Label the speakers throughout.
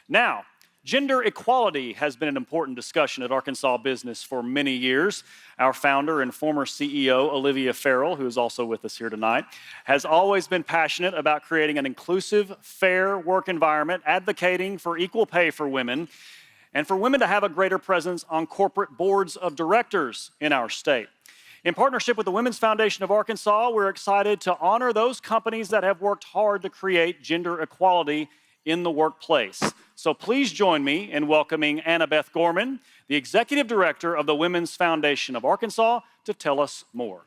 Speaker 1: Now, gender equality has been an important discussion at Arkansas Business for many years. Our founder and former CEO, Olivia Farrell, who is also with us here tonight, has always been passionate about creating an inclusive, fair work environment, advocating for equal pay for women, and for women to have a greater presence on corporate boards of directors in our state. In partnership with the Women's Foundation of Arkansas, we're excited to honor those companies that have worked hard to create gender equality in the workplace. So please join me in welcoming Annabeth Gorman, the Executive Director of the Women's Foundation of Arkansas, to tell us more.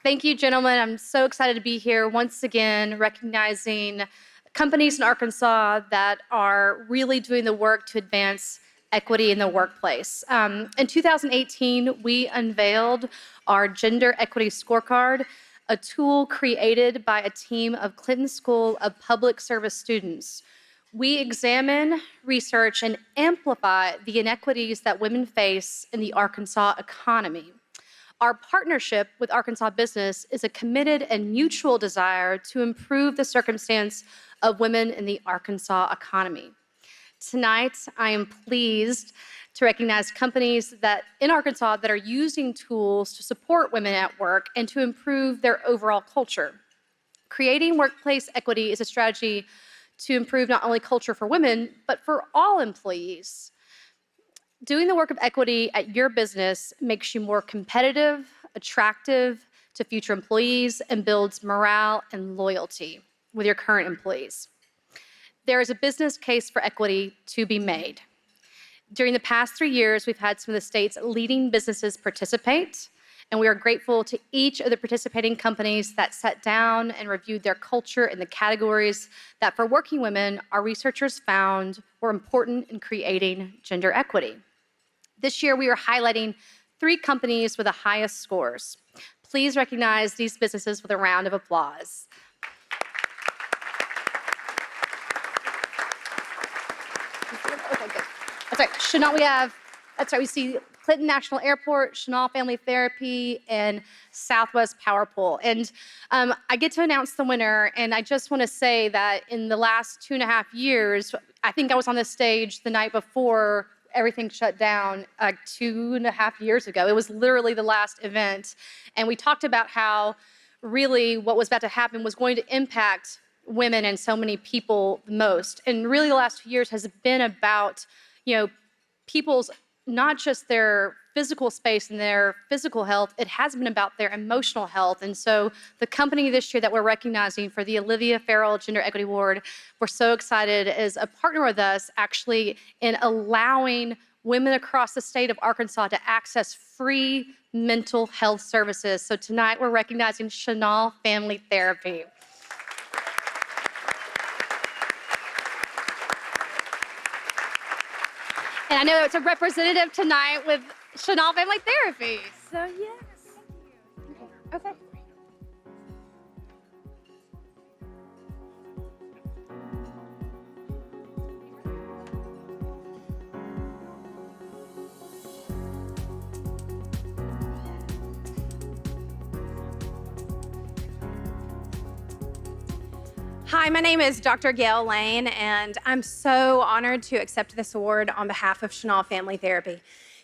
Speaker 2: Thank you, gentlemen. I'm so excited to be here once again, recognizing companies in Arkansas that are really doing the work to advance equity in the workplace. In 2018, we unveiled our Gender Equity Scorecard, a tool created by a team of Clinton School of Public Service students. We examine, research, and amplify the inequities that women face in the Arkansas economy. Our partnership with Arkansas Business is a committed and mutual desire to improve the circumstance of women in the Arkansas economy. Tonight, I am pleased to recognize companies in Arkansas that are using tools to support women at work and to improve their overall culture. Creating workplace equity is a strategy to improve not only culture for women, but for all employees. Doing the work of equity at your business makes you more competitive, attractive to future employees, and builds morale and loyalty with your current employees. There is a business case for equity to be made. During the past 3 years, we've had some of the state's leading businesses participate, and we are grateful to each of the participating companies that sat down and reviewed their culture in the categories that for working women, our researchers found were important in creating gender equity. This year, we are highlighting 3 companies with the highest scores. Please recognize these businesses with a round of applause. Okay, good. That's right. We see Clinton National Airport, Chenal Family Therapy, and Southwest Power Pole. And I get to announce the winner, and I just want to say that in the last 2.5 years, I think I was on this stage the night before everything shut down 2.5 years ago. It was literally the last event. And we talked about how really what was about to happen was going to impact women and so many people the most. And really the last 2 years has been about, people's, not just their physical space and their physical health, it has been about their emotional health. And so the company this year that we're recognizing for the Olivia Farrell Gender Equity Award, we're so excited, is a partner with us actually in allowing women across the state of Arkansas to access free mental health services. So tonight we're recognizing Chenal Family Therapy. And I know it's a representative tonight with Chenal Family Therapy. So yes. Okay.
Speaker 3: Hi, my name is Dr. Gail Lane, and I'm so honored to accept this award on behalf of Chenal Family Therapy.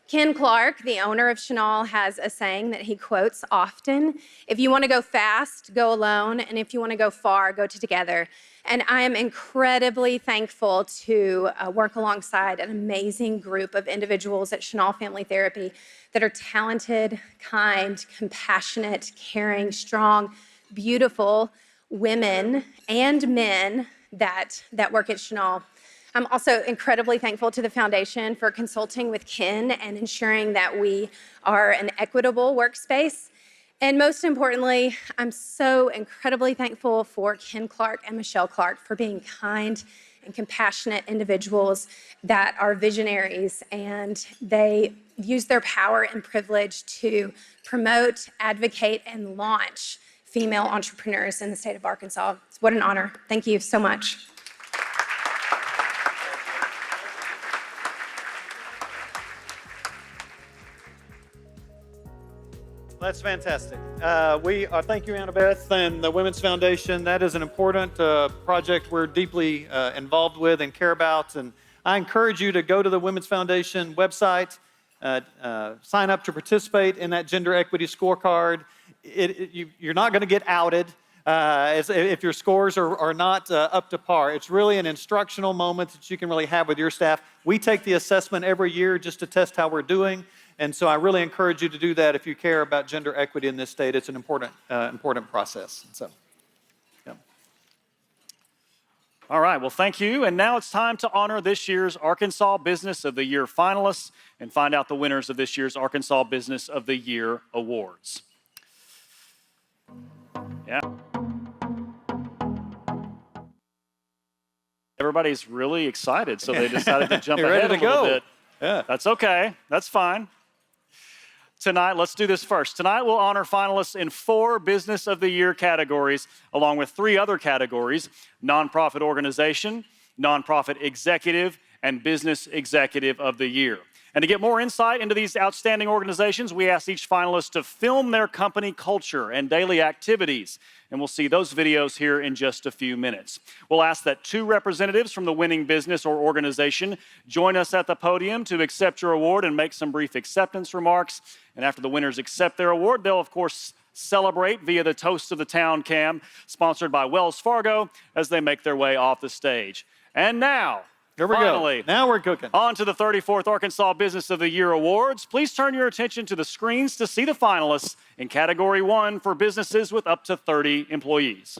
Speaker 3: Ken Clark, the owner of Chenal, has a saying that he quotes often: if you want to go fast, go alone, and if you want to go far, go together. And I am incredibly thankful to work alongside an amazing group of individuals at Chenal Family Therapy that are talented, kind, compassionate, caring, strong, beautiful women and men that work at Chenal. I'm also incredibly thankful to the foundation for consulting with Ken and ensuring that we are an equitable workspace. And most importantly, I'm so incredibly thankful for Ken Clark and Michelle Clark for being kind and compassionate individuals that are visionaries, and they use their power and privilege to promote, advocate, and launch female entrepreneurs in the state of Arkansas. What an honor. Thank you so much.
Speaker 4: That's fantastic. Thank you, Annabeth, and the Women's Foundation. That is an important project we're deeply involved with and care about. And I encourage you to go to the Women's Foundation website, sign up to participate in that gender equity scorecard. You're not going to get outed if your scores are not up to par. It's really an instructional moment that you can really have with your staff. We take the assessment every year just to test how we're doing. And so I really encourage you to do that if you care about gender equity in this state. It's an important process. So, yeah.
Speaker 1: All right, well, thank you. And now it's time to honor this year's Arkansas Business of the Year finalists and find out the winners of this year's Arkansas Business of the Year awards. Yeah. Everybody's really excited, so they decided to jump ahead a little bit.
Speaker 4: Yeah.
Speaker 1: That's okay. That's fine. Tonight, let's do this first. Tonight, we'll honor finalists in 4 Business of the Year categories, along with 3 other categories: Nonprofit Organization, Nonprofit Executive, and Business Executive of the Year. And to get more insight into these outstanding organizations, we asked each finalist to film their company culture and daily activities. And we'll see those videos here in just a few minutes. We'll ask that 2 representatives from the winning business or organization join us at the podium to accept your award and make some brief acceptance remarks. And after the winners accept their award, they'll, of course, celebrate via the Toast of the Town cam, sponsored by Wells Fargo, as they make their way off the stage. And now,
Speaker 4: here we
Speaker 1: finally,
Speaker 4: go. Now we're cooking.
Speaker 1: On to the 34th Arkansas Business of the Year Awards. Please turn your attention to the screens to see the finalists in Category 1 for businesses with up to 30 employees.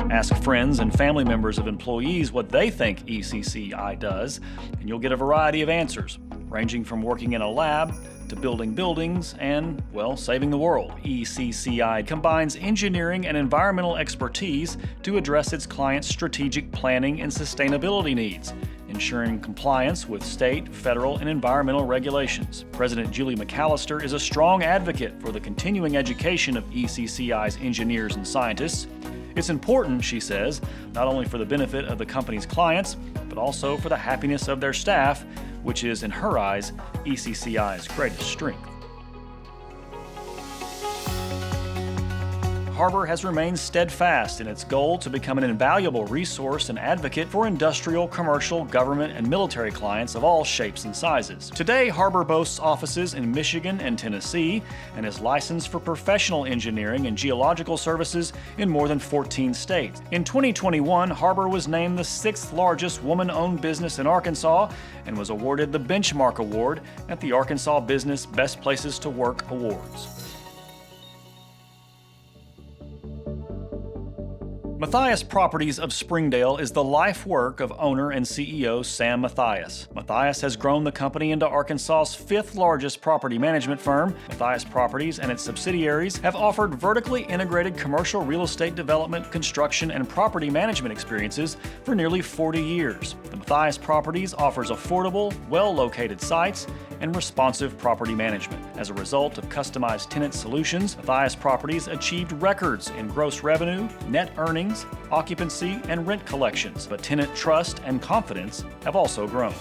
Speaker 1: Ask friends and family members of employees what they think ECCI does, and you'll get a variety of answers, ranging from working in a lab to building buildings and, well, saving the world. ECCI combines engineering and environmental expertise to address its clients' strategic planning and sustainability needs, ensuring compliance with state, federal, and environmental regulations. President Julie McAllister is a strong advocate for the continuing education of ECCI's engineers and scientists. It's important, she says, not only for the benefit of the company's clients, but also for the happiness of their staff, which is, in her eyes, ECCI's greatest strength. Harbor has remained steadfast in its goal to become an invaluable resource and advocate for industrial, commercial, government, and military clients of all shapes and sizes. Today, Harbor boasts offices in Michigan and Tennessee and is licensed for professional engineering and geological services in more than 14 states. In 2021, Harbor was named the 6th largest woman-owned business in Arkansas and was awarded the Benchmark Award at the Arkansas Business Best Places to Work Awards. Mathias Properties of Springdale is the life work of owner and CEO Sam Mathias. Mathias has grown the company into Arkansas's 5th largest property management firm. Mathias Properties and its subsidiaries have offered vertically integrated commercial real estate development, construction, and property management experiences for nearly 40 years. The Mathias Properties offers affordable, well-located sites and responsive property management. As a result of customized tenant solutions, Mathias Properties achieved records in gross revenue, net earnings, occupancy, and rent collections, but tenant trust and confidence have also grown.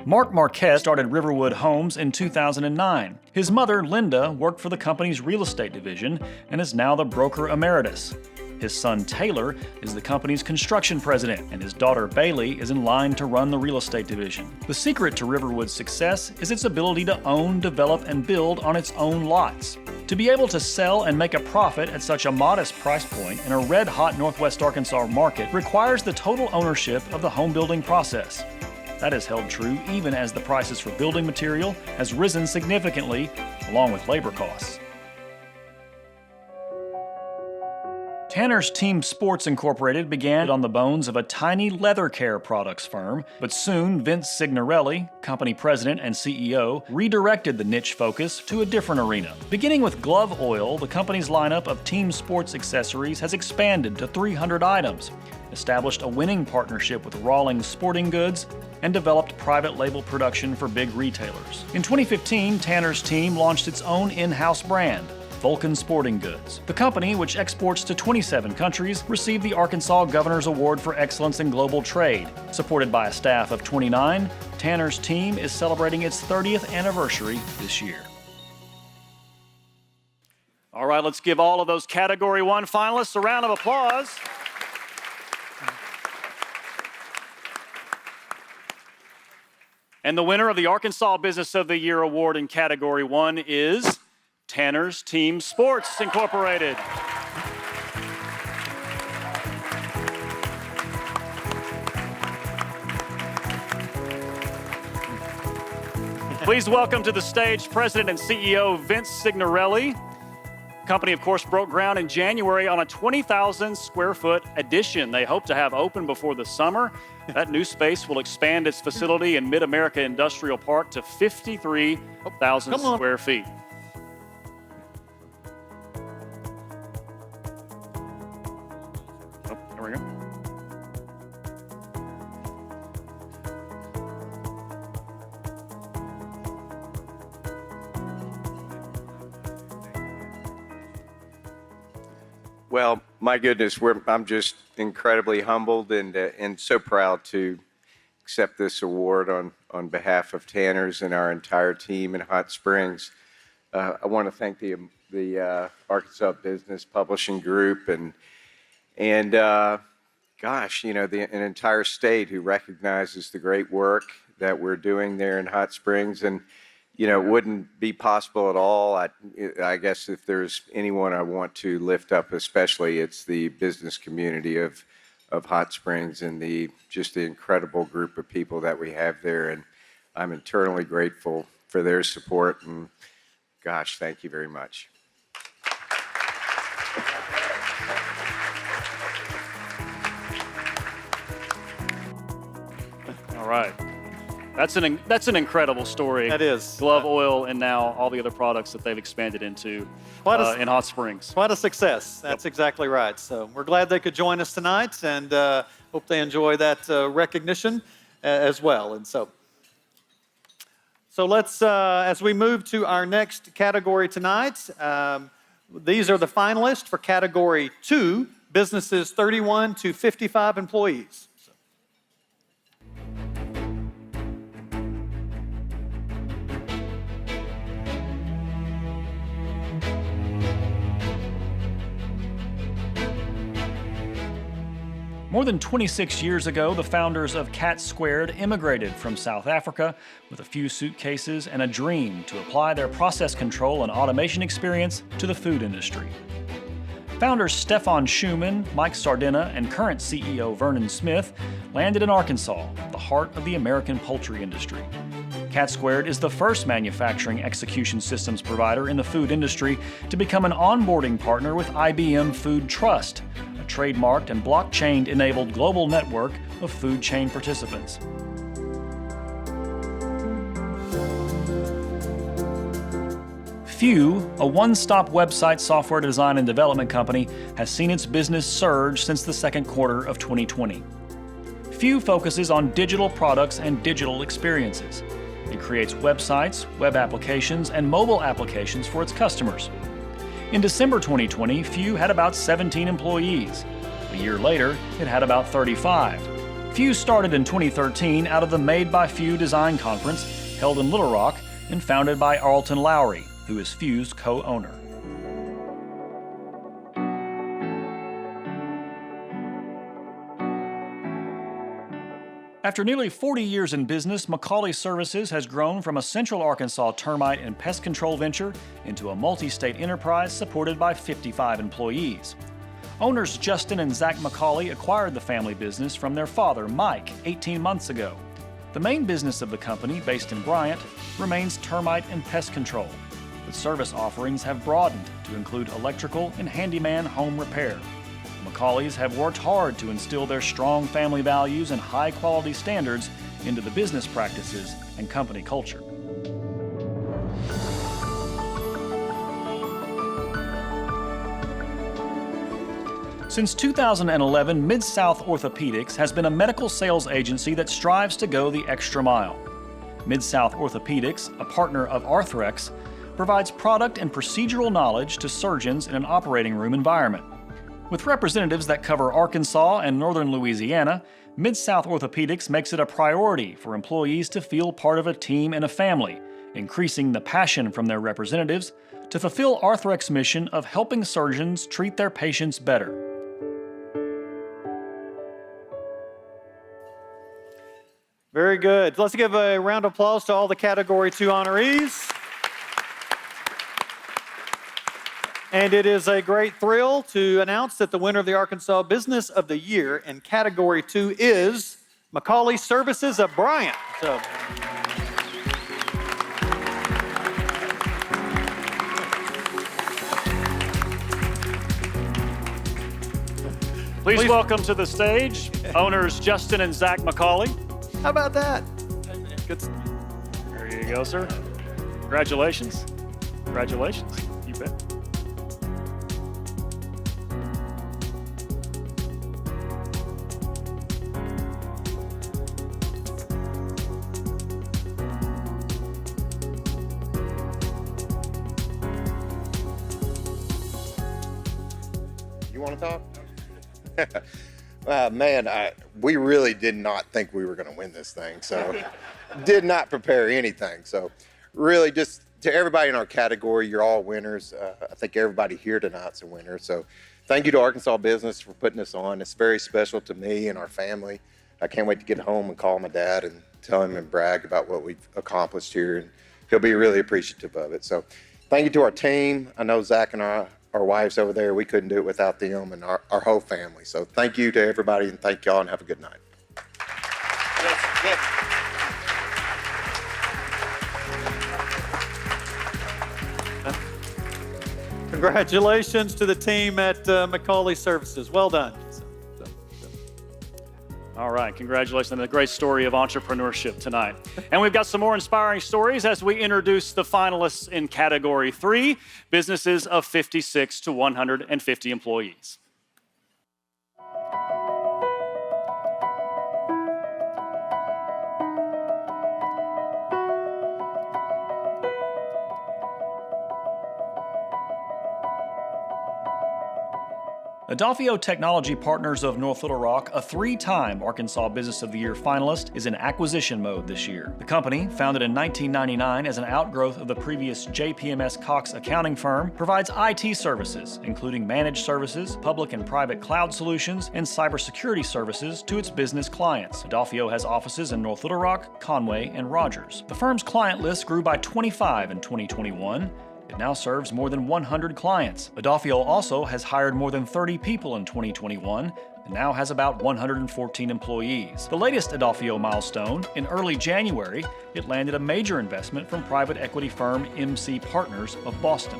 Speaker 1: Mark Marquez started Riverwood Homes in 2009. His mother, Linda, worked for the company's real estate division and is now the broker emeritus. His son, Taylor, is the company's construction president, and his daughter, Bailey, is in line to run the real estate division. The secret to Riverwood's success is its ability to own, develop, and build on its own lots. To be able to sell and make a profit at such a modest price point in a red-hot Northwest Arkansas market requires the total ownership of the home building process. That has held true even as the prices for building material has risen significantly, along with labor costs. Tanner's Team Sports Incorporated began on the bones of a tiny leather care products firm, but soon Vince Signorelli, company president and CEO, redirected the niche focus to a different arena. Beginning with Glove Oil, the company's lineup of team sports accessories has expanded to 300 items. established a winning partnership with Rawlings Sporting Goods, and developed private label production for big retailers. In 2015, Tanner's team launched its own in-house brand, Vulcan Sporting Goods. The company, which exports to 27 countries, received the Arkansas Governor's Award for Excellence in Global Trade. Supported by a staff of 29, Tanner's team is celebrating its 30th anniversary this year. All right, let's give all of those Category 1 finalists a round of applause. And the winner of the Arkansas Business of the Year Award in Category 1 is Tanner's Team Sports Incorporated. Please welcome to the stage President and CEO Vince Signorelli. The company, of course, broke ground in January on a 20,000 square foot addition they hope to have open before the summer. That new space will expand its facility in Mid-America Industrial Park to 53,000 square feet. Oh, there we go.
Speaker 5: Well, my goodness, I'm just incredibly humbled and so proud to accept this award on behalf of Tanner's and our entire team in Hot Springs. I want to thank the Arkansas Business Publishing Group and gosh, you know, an entire state who recognizes the great work that we're doing there in Hot Springs. And you know, it wouldn't be possible at all. I guess if there's anyone I want to lift up especially, it's the business community of Hot Springs and just the incredible group of people that we have there. And I'm eternally grateful for their support. And gosh, thank you very much.
Speaker 1: All right. That's an incredible story.
Speaker 4: That is.
Speaker 1: Glove oil and now all the other products that they've expanded into in Hot Springs.
Speaker 4: Quite a success. That's exactly right. So we're glad they could join us tonight and hope they enjoy that recognition as well. And so let's, as we move to our next category tonight, these are the finalists for Category 2, businesses 31 to 55 employees.
Speaker 1: More than 26 years ago, the founders of Cat Squared immigrated from South Africa with a few suitcases and a dream to apply their process control and automation experience to the food industry. Founders Stefan Schumann, Mike Sardina, and current CEO Vernon Smith landed in Arkansas, the heart of the American poultry industry. Cat Squared is the first manufacturing execution systems provider in the food industry to become an onboarding partner with IBM Food Trust, a trademarked and blockchain-enabled global network of food chain participants. Few, a one-stop website software design and development company, has seen its business surge since the second quarter of 2020. Few focuses on digital products and digital experiences. It creates websites, web applications, and mobile applications for its customers. In December 2020, Few had about 17 employees. A year later, it had about 35. Few started in 2013 out of the Made by Few Design Conference held in Little Rock and founded by Arlton Lowry, who is Few's co-owner. After nearly 40 years in business, McCauley Services has grown from a Central Arkansas termite and pest control venture into a multi-state enterprise supported by 55 employees. Owners Justin and Zach McCauley acquired the family business from their father, Mike, 18 months ago. The main business of the company, based in Bryant, remains termite and pest control, but service offerings have broadened to include electrical and handyman home repair. The McCaulleys have worked hard to instill their strong family values and high-quality standards into the business practices and company culture. Since 2011, Mid-South Orthopedics has been a medical sales agency that strives to go the extra mile. Mid-South Orthopedics, a partner of Arthrex, provides product and procedural knowledge to surgeons in an operating room environment. With representatives that cover Arkansas and northern Louisiana, Mid-South Orthopedics makes it a priority for employees to feel part of a team and a family, increasing the passion from their representatives to fulfill Arthrex's mission of helping surgeons treat their patients better.
Speaker 4: Very good. Let's give a round of applause to all the Category 2 honorees. And it is a great thrill to announce that the winner of the Arkansas Business of the Year in Category 2 is McCauley Services of Bryant. So,
Speaker 1: Please welcome to the stage owners Justin and Zach McCauley.
Speaker 4: how about that? Good.
Speaker 1: There you go, sir. Congratulations. Congratulations. You bet.
Speaker 6: You want to talk? Man, we really did not think we were going to win this thing, so did not prepare anything. So really just to everybody in our category, you're all winners. I think everybody here tonight's a winner. So thank you to Arkansas Business for putting this on. It's very special to me and our family. I can't wait to get home and call my dad and tell him and brag about what we've accomplished here, and he'll be really appreciative of it. So thank you to our team. I know Zach and our wives over there, we couldn't do it without them and our whole family. So thank you to everybody, and thank y'all, and have a good night.
Speaker 4: Congratulations to the team at McCauley Services. Well done.
Speaker 1: All right, congratulations on a great story of entrepreneurship tonight. And we've got some more inspiring stories as we introduce the finalists in Category 3, businesses of 56 to 150 employees. Adolfo Technology Partners of North Little Rock, a 3-time Arkansas Business of the Year finalist, is in acquisition mode this year. The company, founded in 1999 as an outgrowth of the previous JPMS Cox accounting firm, provides IT services, including managed services, public and private cloud solutions, and cybersecurity services to its business clients. Adolfo has offices in North Little Rock, Conway, and Rogers. The firm's client list grew by 25 in 2021. It now serves more than 100 clients. Adolfo also has hired more than 30 people in 2021 and now has about 114 employees. The latest Adolfo milestone, in early January, it landed a major investment from private equity firm MC Partners of Boston.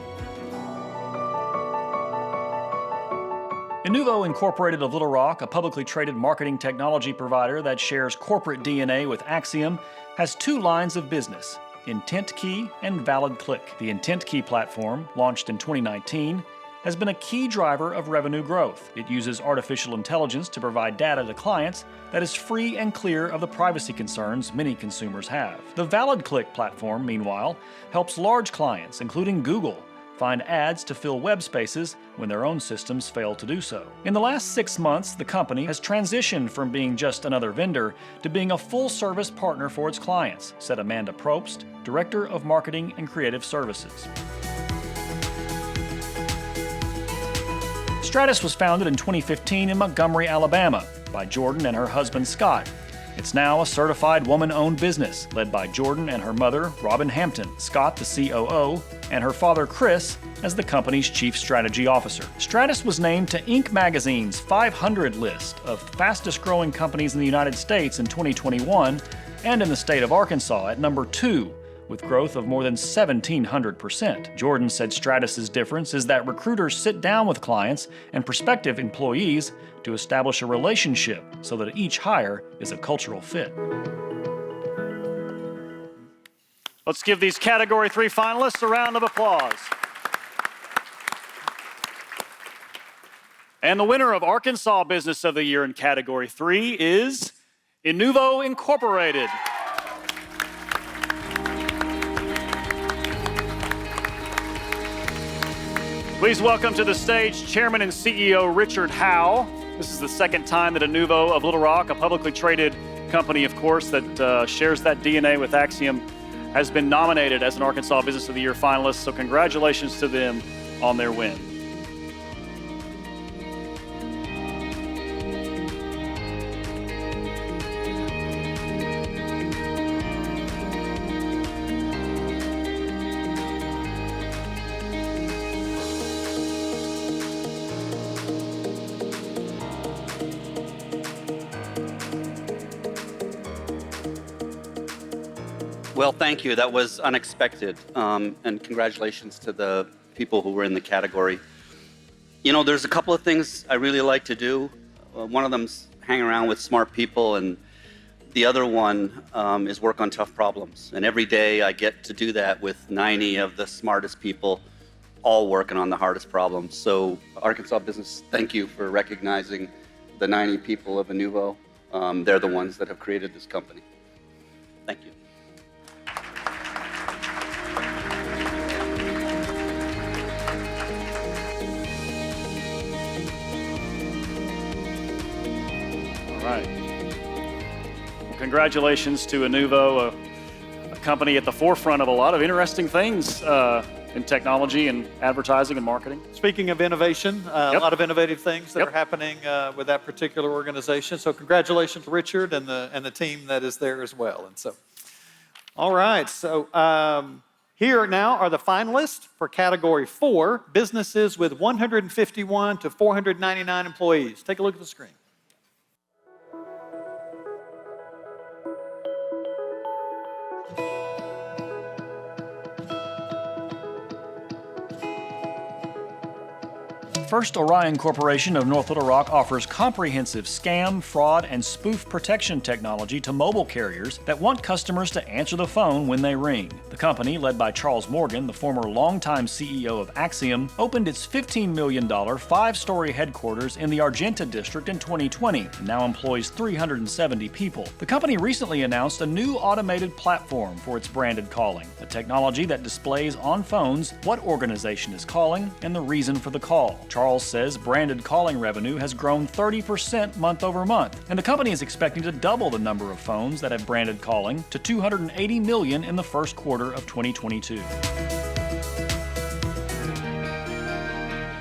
Speaker 1: Inuvo Incorporated of Little Rock, a publicly traded marketing technology provider that shares corporate DNA with Axiom, has 2 lines of business: IntentKey and ValidClick. The IntentKey platform, launched in 2019, has been a key driver of revenue growth. It uses artificial intelligence to provide data to clients that is free and clear of the privacy concerns many consumers have. The ValidClick platform, meanwhile, helps large clients, including Google, find ads to fill web spaces when their own systems fail to do so. In the last 6 months, the company has transitioned from being just another vendor to being a full-service partner for its clients, said Amanda Probst, Director of Marketing and Creative Services. Stratus was founded in 2015 in Montgomery, Alabama, by Jordan and her husband Scott. It's now a certified woman-owned business, led by Jordan and her mother, Robin Hampton, Scott the COO, and her father, Chris, as the company's chief strategy officer. Stratus was named to Inc. magazine's 500 list of fastest-growing companies in the United States in 2021, and in the state of Arkansas at number 2, with growth of more than 1,700%. Jordan said Stratus's difference is that recruiters sit down with clients and prospective employees to establish a relationship so that each hire is a cultural fit. Let's give these Category 3 finalists a round of applause. And the winner of Arkansas Business of the Year in Category 3 is Inuvo Incorporated. Please welcome to the stage Chairman and CEO Richard Howe. This is the second time that Inuvo of Little Rock, a publicly traded company, of course, that shares that DNA with Axiom, has been nominated as an Arkansas Business of the Year finalist. So congratulations to them on their win.
Speaker 7: Well, thank you. That was unexpected. And congratulations to the people who were in the category. You know, there's a couple of things I really like to do. One of them's hang around with smart people, and the other one is work on tough problems. And every day I get to do that with 90 of the smartest people, all working on the hardest problems. So Arkansas Business, thank you for recognizing the 90 people of Inuvo. They're the ones that have created this company. Thank you.
Speaker 1: All right. Well, congratulations to Inuvo, a company at the forefront of a lot of interesting things in technology and advertising and marketing.
Speaker 4: Speaking of innovation, a lot of innovative things that are happening with that particular organization. So congratulations to Richard and the team that is there as well. And so, all right. So here now are the finalists for Category 4, businesses with 151 to 499 employees. Take a look at the screen.
Speaker 1: First Orion Corporation of North Little Rock offers comprehensive scam, fraud, and spoof protection technology to mobile carriers that want customers to answer the phone when they ring. The company, led by Charles Morgan, the former longtime CEO of Axiom, opened its $15 million five-story headquarters in the Argenta district in 2020 and now employs 370 people. The company recently announced a new automated platform for its branded calling, a technology that displays on phones what organization is calling and the reason for the call. Charles says branded calling revenue has grown 30% month over month, and the company is expecting to double the number of phones that have branded calling to 280 million in the first quarter of 2022.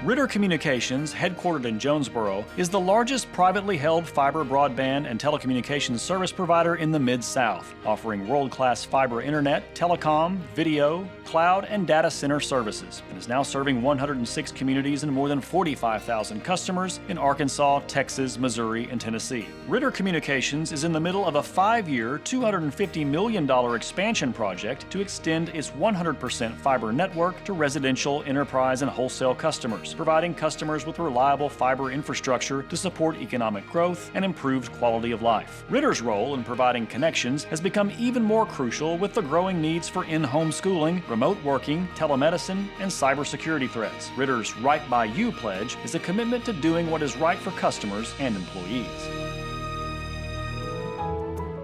Speaker 1: Ritter Communications, headquartered in Jonesboro, is the largest privately held fiber broadband and telecommunications service provider in the Mid-South, offering world-class fiber internet, telecom, video, cloud, and data center services, and is now serving 106 communities and more than 45,000 customers in Arkansas, Texas, Missouri, and Tennessee. Ritter Communications is in the middle of a 5-year, $250 million expansion project to extend its 100% fiber network to residential, enterprise, and wholesale customers, providing customers with reliable fiber infrastructure to support economic growth and improved quality of life. Ritter's role in providing connections has become even more crucial with the growing needs for in-home schooling, remote working, telemedicine, and cybersecurity threats. Ritter's Right By You pledge is a commitment to doing what is right for customers and employees.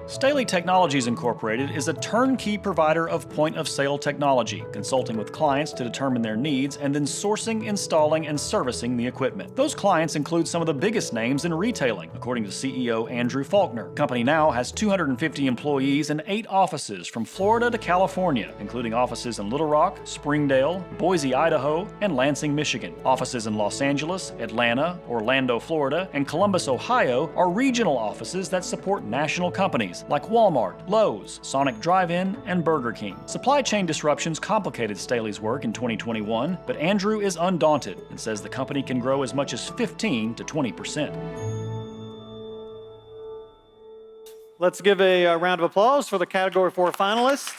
Speaker 1: Staley Technologies Incorporated is a turnkey provider of point-of-sale technology, consulting with clients to determine their needs and then sourcing, installing, and servicing the equipment. Those clients include some of the biggest names in retailing, according to CEO Andrew Faulkner. The company now has 250 employees and 8 offices from Florida to California, including offices in Little Rock, Springdale, Boise, Idaho, and Lansing, Michigan. Offices in Los Angeles, Atlanta, Orlando, Florida, and Columbus, Ohio are regional offices that support national companies like Walmart, Lowe's, Sonic Drive-In, and Burger King. Supply chain disruptions complicated Staley's work in 2021, but Andrew is undaunted and says the company can grow as much as 15 to 20%.
Speaker 4: Let's give a round of applause for the Category 4 finalists.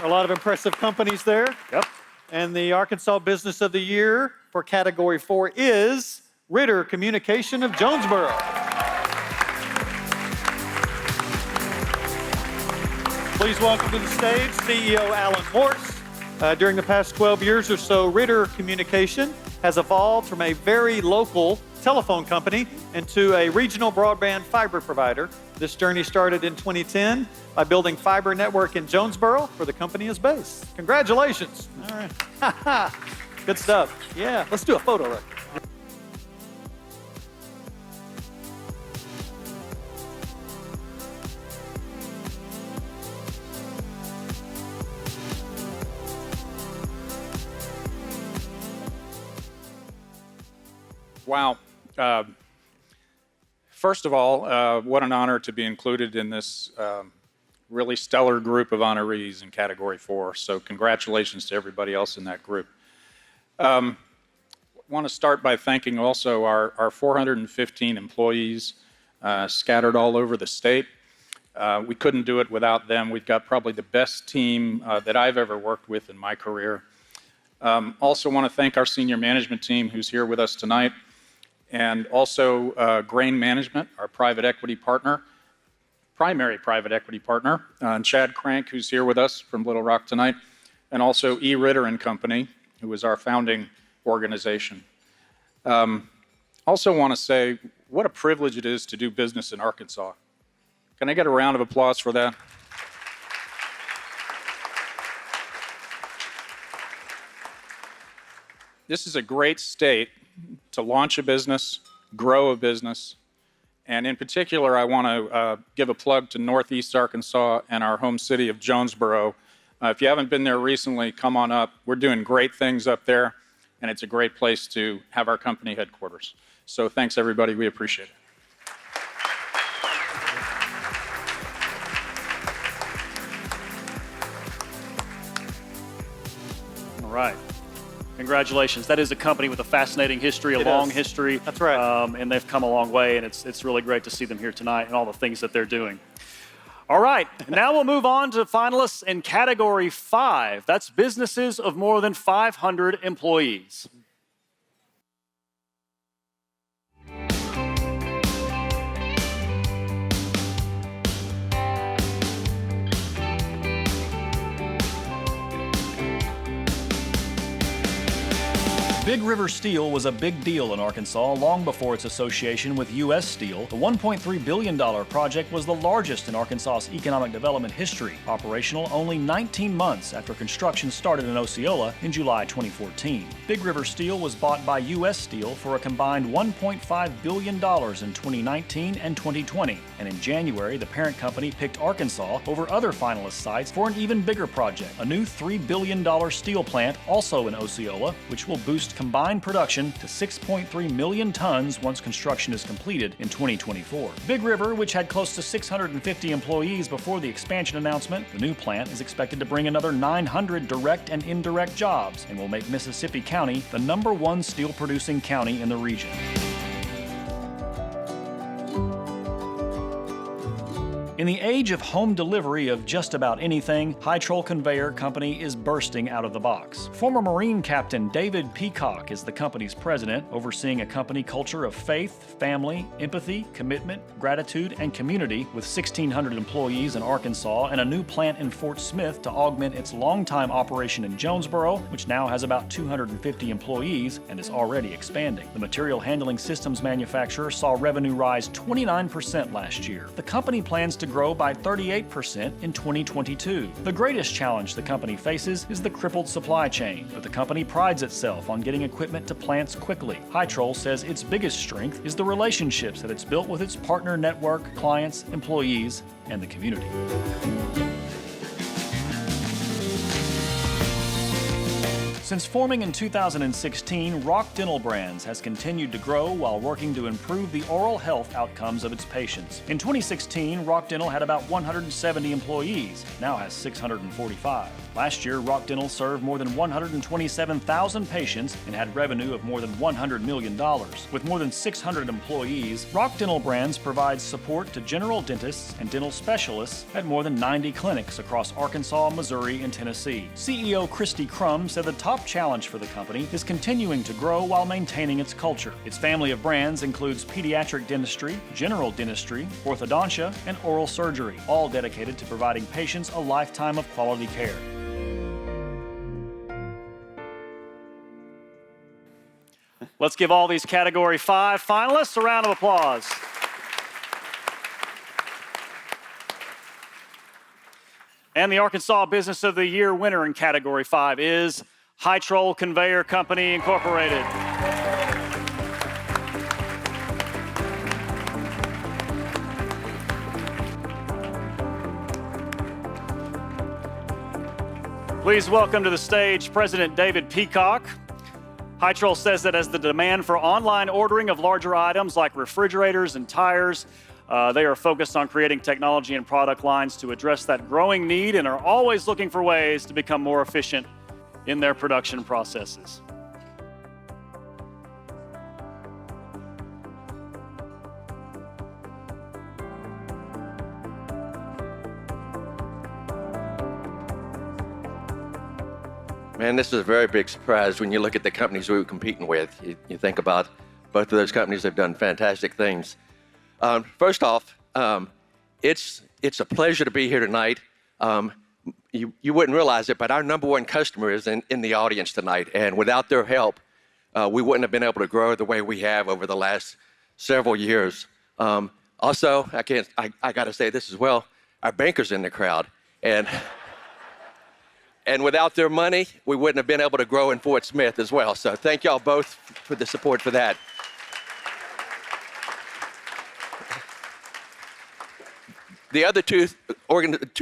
Speaker 4: A lot of impressive companies there.
Speaker 1: Yep.
Speaker 4: And the Arkansas Business of the Year for Category 4 is Ritter Communication of Jonesboro. Please welcome to the stage CEO Alan Morse, During the past 12 years or so, Ritter Communication has evolved from a very local telephone company into a regional broadband fiber provider. This journey started in 2010 by building fiber network in Jonesboro, where the company is based. Congratulations. All right. Good stuff. Yeah, let's do a photo right there.
Speaker 8: Wow. First of all, what an honor to be included in this really stellar group of honorees in Category 4. So congratulations to everybody else in that group. I want to start by thanking also our 415 employees scattered all over the state. We couldn't do it without them. We've got probably the best team that I've ever worked with in my career. Also want to thank our senior management team who's here with us tonight, and also Grain Management, our private equity partner, primary private equity partner, and Chad Crank, who's here with us from Little Rock tonight, and also E. Ritter and Company, who was our founding organization. Also want to say what a privilege it is to do business in Arkansas. Can I get a round of applause for that? This is a great state to launch a business, grow a business, and in particular, I want to give a plug to Northeast Arkansas and our home city of Jonesboro. If you haven't been there recently, come on up. We're doing great things up there, and it's a great place to have our company headquarters. So thanks, everybody. We appreciate it.
Speaker 1: All right. Congratulations. That is a company with a fascinating history, a long history.
Speaker 4: That's right.
Speaker 1: And they've come a long way, and it's really great to see them here tonight and all the things that they're doing. All right. Now we'll move on to finalists in Category 5. That's businesses of more than 500 employees. Big River Steel was a big deal in Arkansas long before its association with U.S. Steel. The $1.3 billion project was the largest in Arkansas's economic development history, operational only 19 months after construction started in Osceola in July 2014. Big River Steel was bought by U.S. Steel for a combined $1.5 billion in 2019 and 2020, and in January, the parent company picked Arkansas over other finalist sites for an even bigger project, a new $3 billion steel plant also in Osceola, which will boost combined production to 6.3 million tons once construction is completed in 2024. Big River, which had close to 650 employees before the expansion announcement, the new plant is expected to bring another 900 direct and indirect jobs and will make Mississippi County the #1 steel-producing county in the region. In the age of home delivery of just about anything, Hytrol Conveyor Company is bursting out of the box. Former Marine Captain David Peacock is the company's president, overseeing a company culture of faith, family, empathy, commitment, gratitude, and community, with 1,600 employees in Arkansas and a new plant in Fort Smith to augment its longtime operation in Jonesboro, which now has about 250 employees and is already expanding. The material handling systems manufacturer saw revenue rise 29% last year. The company plans to grow by 38% in 2022. The greatest challenge the company faces is the crippled supply chain, but the company prides itself on getting equipment to plants quickly. Hytrol says its biggest strength is the relationships that it's built with its partner network, clients, employees, and the community. Since forming in 2016, Rock Dental Brands has continued to grow while working to improve the oral health outcomes of its patients. In 2016, Rock Dental had about 170 employees, now has 645. Last year, Rock Dental served more than 127,000 patients and had revenue of more than $100 million. With more than 600 employees, Rock Dental Brands provides support to general dentists and dental specialists at more than 90 clinics across Arkansas, Missouri, and Tennessee. CEO Christy Crum said the top challenge for the company is continuing to grow while maintaining its culture. Its family of brands includes pediatric dentistry, general dentistry, orthodontia, and oral surgery, all dedicated to providing patients a lifetime of quality care. Let's give all these Category 5 finalists a round of applause. And the Arkansas Business of the Year winner in Category 5 is Hytrol Conveyor Company, Incorporated. Please welcome to the stage President David Peacock. Hytrol says that as the demand for online ordering of larger items like refrigerators and tires, they are focused on creating technology and product lines to address that growing need and are always looking for ways to become more efficient in their production processes.
Speaker 9: Man, this is a very big surprise when you look at the companies we were competing with. You think about both of those companies have done fantastic things. First off, it's a pleasure to be here tonight. You wouldn't realize it, but our number one customer is in the audience tonight, and without their help, we wouldn't have been able to grow the way we have over the last several years. Also, I got to say this as well, our bankers in the crowd, and without their money, we wouldn't have been able to grow in Fort Smith as well. So thank y'all both for the support for that. The other two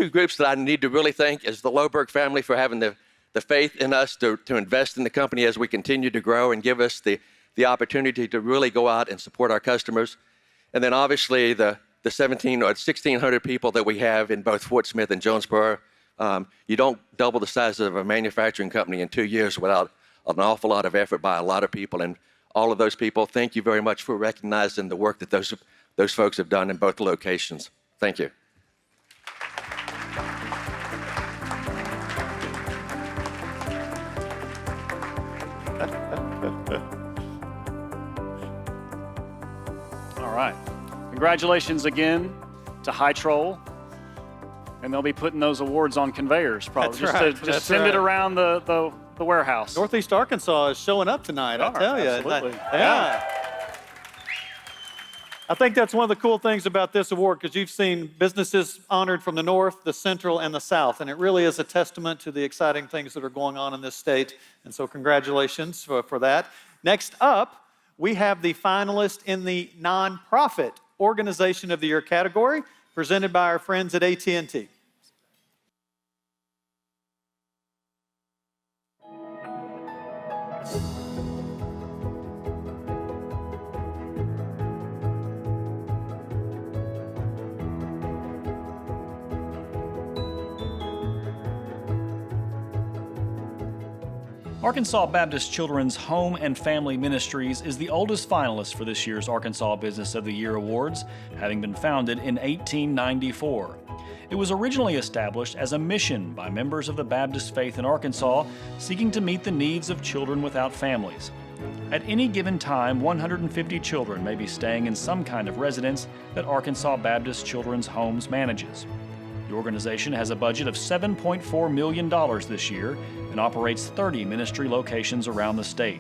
Speaker 9: groups that I need to really thank is the Loberg family for having the faith in us to invest in the company as we continue to grow and give us the opportunity to really go out and support our customers. And then obviously the 17 or 1,600 people that we have in both Fort Smith and Jonesboro. You don't double the size of a manufacturing company in 2 years without an awful lot of effort by a lot of people. And all of those people, thank you very much for recognizing the work that those folks have done in both locations. Thank you.
Speaker 1: All right. Congratulations again to Hytrol. And they'll be putting those awards on conveyors, probably. Just send it around the warehouse.
Speaker 4: Northeast Arkansas is showing up tonight, I tell you.
Speaker 1: Absolutely.
Speaker 4: Yeah. I think that's one of the cool things about this award, because you've seen businesses honored from the north, the central, and the south, and it really is a testament to the exciting things that are going on in this state. And so congratulations for that. Next up, we have the finalist in the Nonprofit Organization of the Year category, presented by our friends at AT&T.
Speaker 1: Arkansas Baptist Children's Home and Family Ministries is the oldest finalist for this year's Arkansas Business of the Year Awards, having been founded in 1894. It was originally established as a mission by members of the Baptist faith in Arkansas, seeking to meet the needs of children without families. At any given time, 150 children may be staying in some kind of residence that Arkansas Baptist Children's Homes manages. The organization has a budget of $7.4 million this year and operates 30 ministry locations around the state.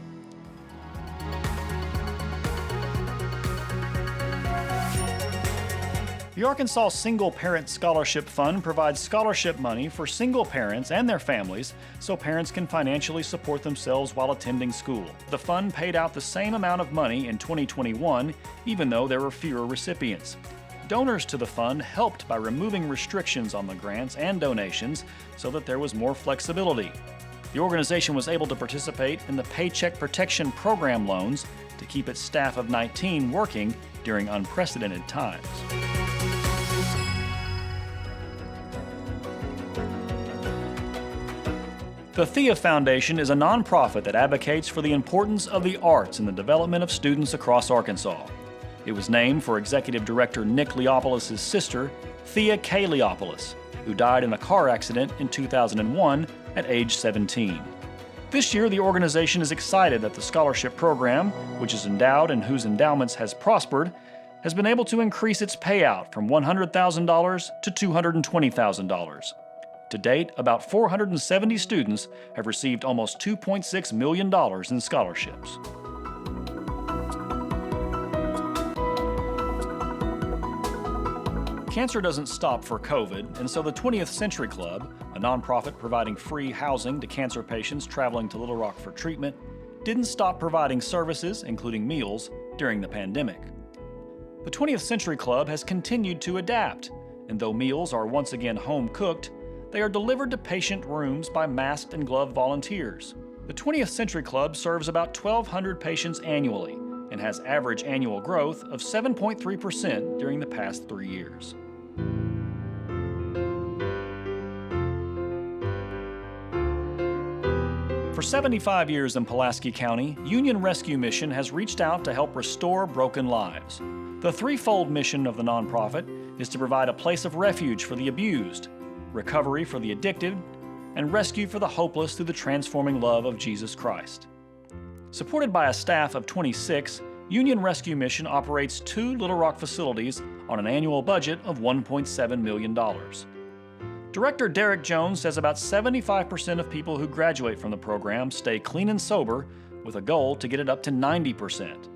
Speaker 1: The Arkansas Single Parent Scholarship Fund provides scholarship money for single parents and their families so parents can financially support themselves while attending school. The fund paid out the same amount of money in 2021, even though there were fewer recipients. Donors to the fund helped by removing restrictions on the grants and donations so that there was more flexibility. The organization was able to participate in the Paycheck Protection Program loans to keep its staff of 19 working during unprecedented times. The Thea Foundation is a nonprofit that advocates for the importance of the arts in the development of students across Arkansas. It was named for Executive Director Nick Leopolis' sister, Thea K. Leopolis, who died in a car accident in 2001 at age 17. This year, the organization is excited that the scholarship program, which is endowed and whose endowments has prospered, has been able to increase its payout from $100,000 to $220,000. To date, about 470 students have received almost $2.6 million in scholarships. Cancer doesn't stop for COVID, and so the 20th Century Club, a nonprofit providing free housing to cancer patients traveling to Little Rock for treatment, didn't stop providing services, including meals, during the pandemic. The 20th Century Club has continued to adapt, and though meals are once again home cooked, they are delivered to patient rooms by masked and gloved volunteers. The 20th Century Club serves about 1,200 patients annually and has average annual growth of 7.3% during the past 3 years. For 75 years in Pulaski County, Union Rescue Mission has reached out to help restore broken lives. The threefold mission of the nonprofit is to provide a place of refuge for the abused, recovery for the addicted, and rescue for the hopeless through the transforming love of Jesus Christ. Supported by a staff of 26, Union Rescue Mission operates 2 Little Rock facilities on an annual budget of $1.7 million. Director Derek Jones says about 75% of people who graduate from the program stay clean and sober, with a goal to get it up to 90%.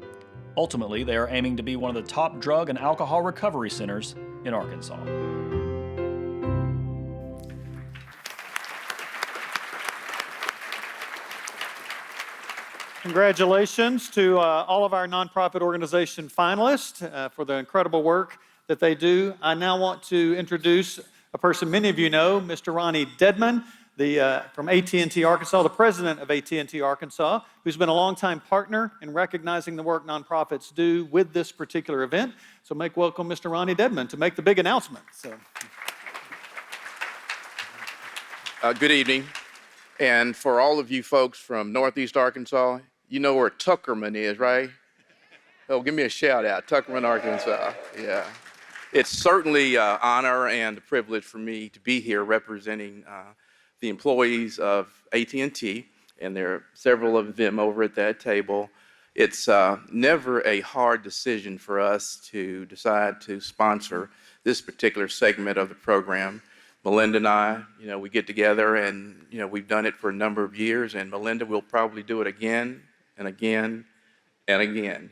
Speaker 1: Ultimately, they are aiming to be one of the top drug and alcohol recovery centers in Arkansas.
Speaker 4: Congratulations to all of our nonprofit organization finalists for the incredible work that they do. I now want to introduce a person many of you know, Mr. Ronnie Dedman, from AT&T Arkansas, the president of AT&T Arkansas, who's been a longtime partner in recognizing the work nonprofits do with this particular event. So welcome Mr. Ronnie Dedman to make the big announcement.
Speaker 10: Good evening. And for all of you folks from Northeast Arkansas, you know where Tuckerman is, right? Oh, give me a shout out, Tuckerman, Arkansas. Yeah. It's certainly an honor and a privilege for me to be here representing the employees of AT&T, and there are several of them over at that table. It's never a hard decision for us to decide to sponsor this particular segment of the program. Melinda and I, we get together and, we've done it for a number of years, and Melinda will probably do it again and again and again.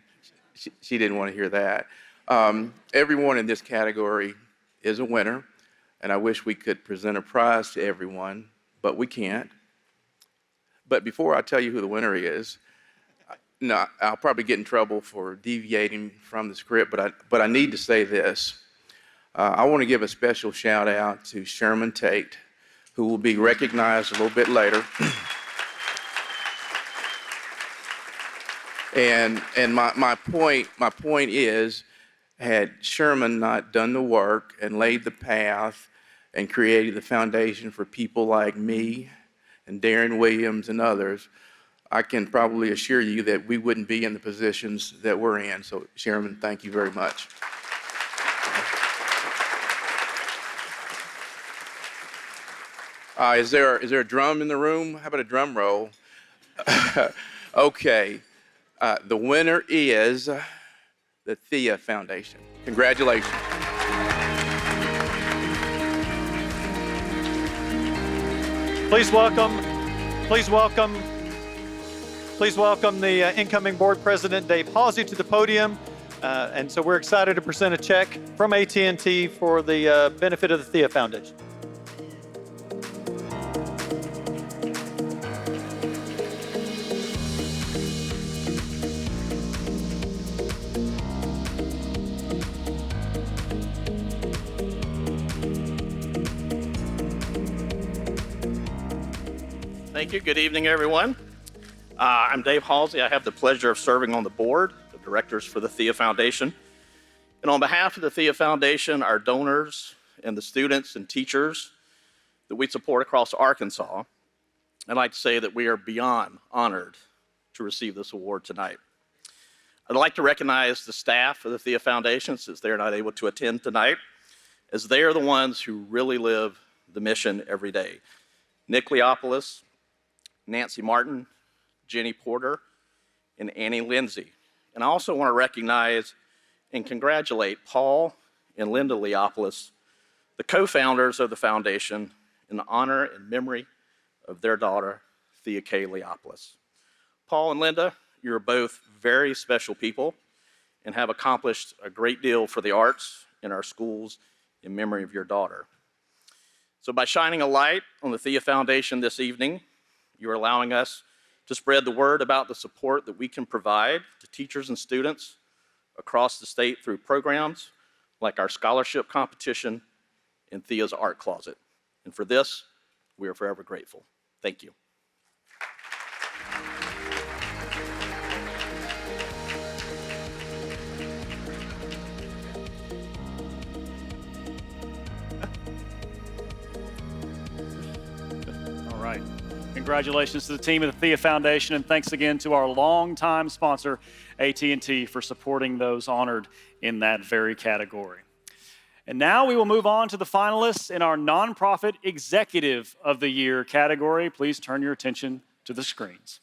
Speaker 10: She didn't want to hear that. Everyone in this category is a winner, and I wish we could present a prize to everyone, but we can't. But before I tell you who the winner is, I'll probably get in trouble for deviating from the script, but I need to say this. I want to give a special shout out to Sherman Tate, who will be recognized a little bit later. And my point is, had Sherman not done the work and laid the path and created the foundation for people like me and Darren Williams and others, I can probably assure you that we wouldn't be in the positions that we're in. So Sherman, thank you very much. Is there a drum in the room? How about a drum roll? Okay. The winner is the Thea Foundation. Congratulations.
Speaker 4: Please welcome the incoming board president, Dave Halsey, to the podium. And so we're excited to present a check from AT&T for the benefit of the Thea Foundation.
Speaker 11: Thank you. Good evening, everyone. I'm Dave Halsey. I have the pleasure of serving on the board of directors for the Thea Foundation. And on behalf of the Thea Foundation, our donors, and the students and teachers that we support across Arkansas, I'd like to say that we are beyond honored to receive this award tonight. I'd like to recognize the staff of the Thea Foundation, since they're not able to attend tonight, as they are the ones who really live the mission every day. Nick Leopoulos, Nancy Martin, Jenny Porter, and Annie Lindsay. And I also want to recognize and congratulate Paul and Linda Leopoulos, the co-founders of the foundation, in honor and memory of their daughter, Thea K. Leopoulos. Paul and Linda, you're both very special people and have accomplished a great deal for the arts in our schools in memory of your daughter. So by shining a light on the Thea Foundation this evening, you are allowing us to spread the word about the support that we can provide to teachers and students across the state through programs like our scholarship competition and Thea's Art Closet. And for this, we are forever grateful. Thank you.
Speaker 1: All right. Congratulations to the team of the Thea Foundation, and thanks again to our longtime sponsor, AT&T, for supporting those honored in that very category. And now we will move on to the finalists in our Nonprofit Executive of the Year category. Please turn your attention to the screens.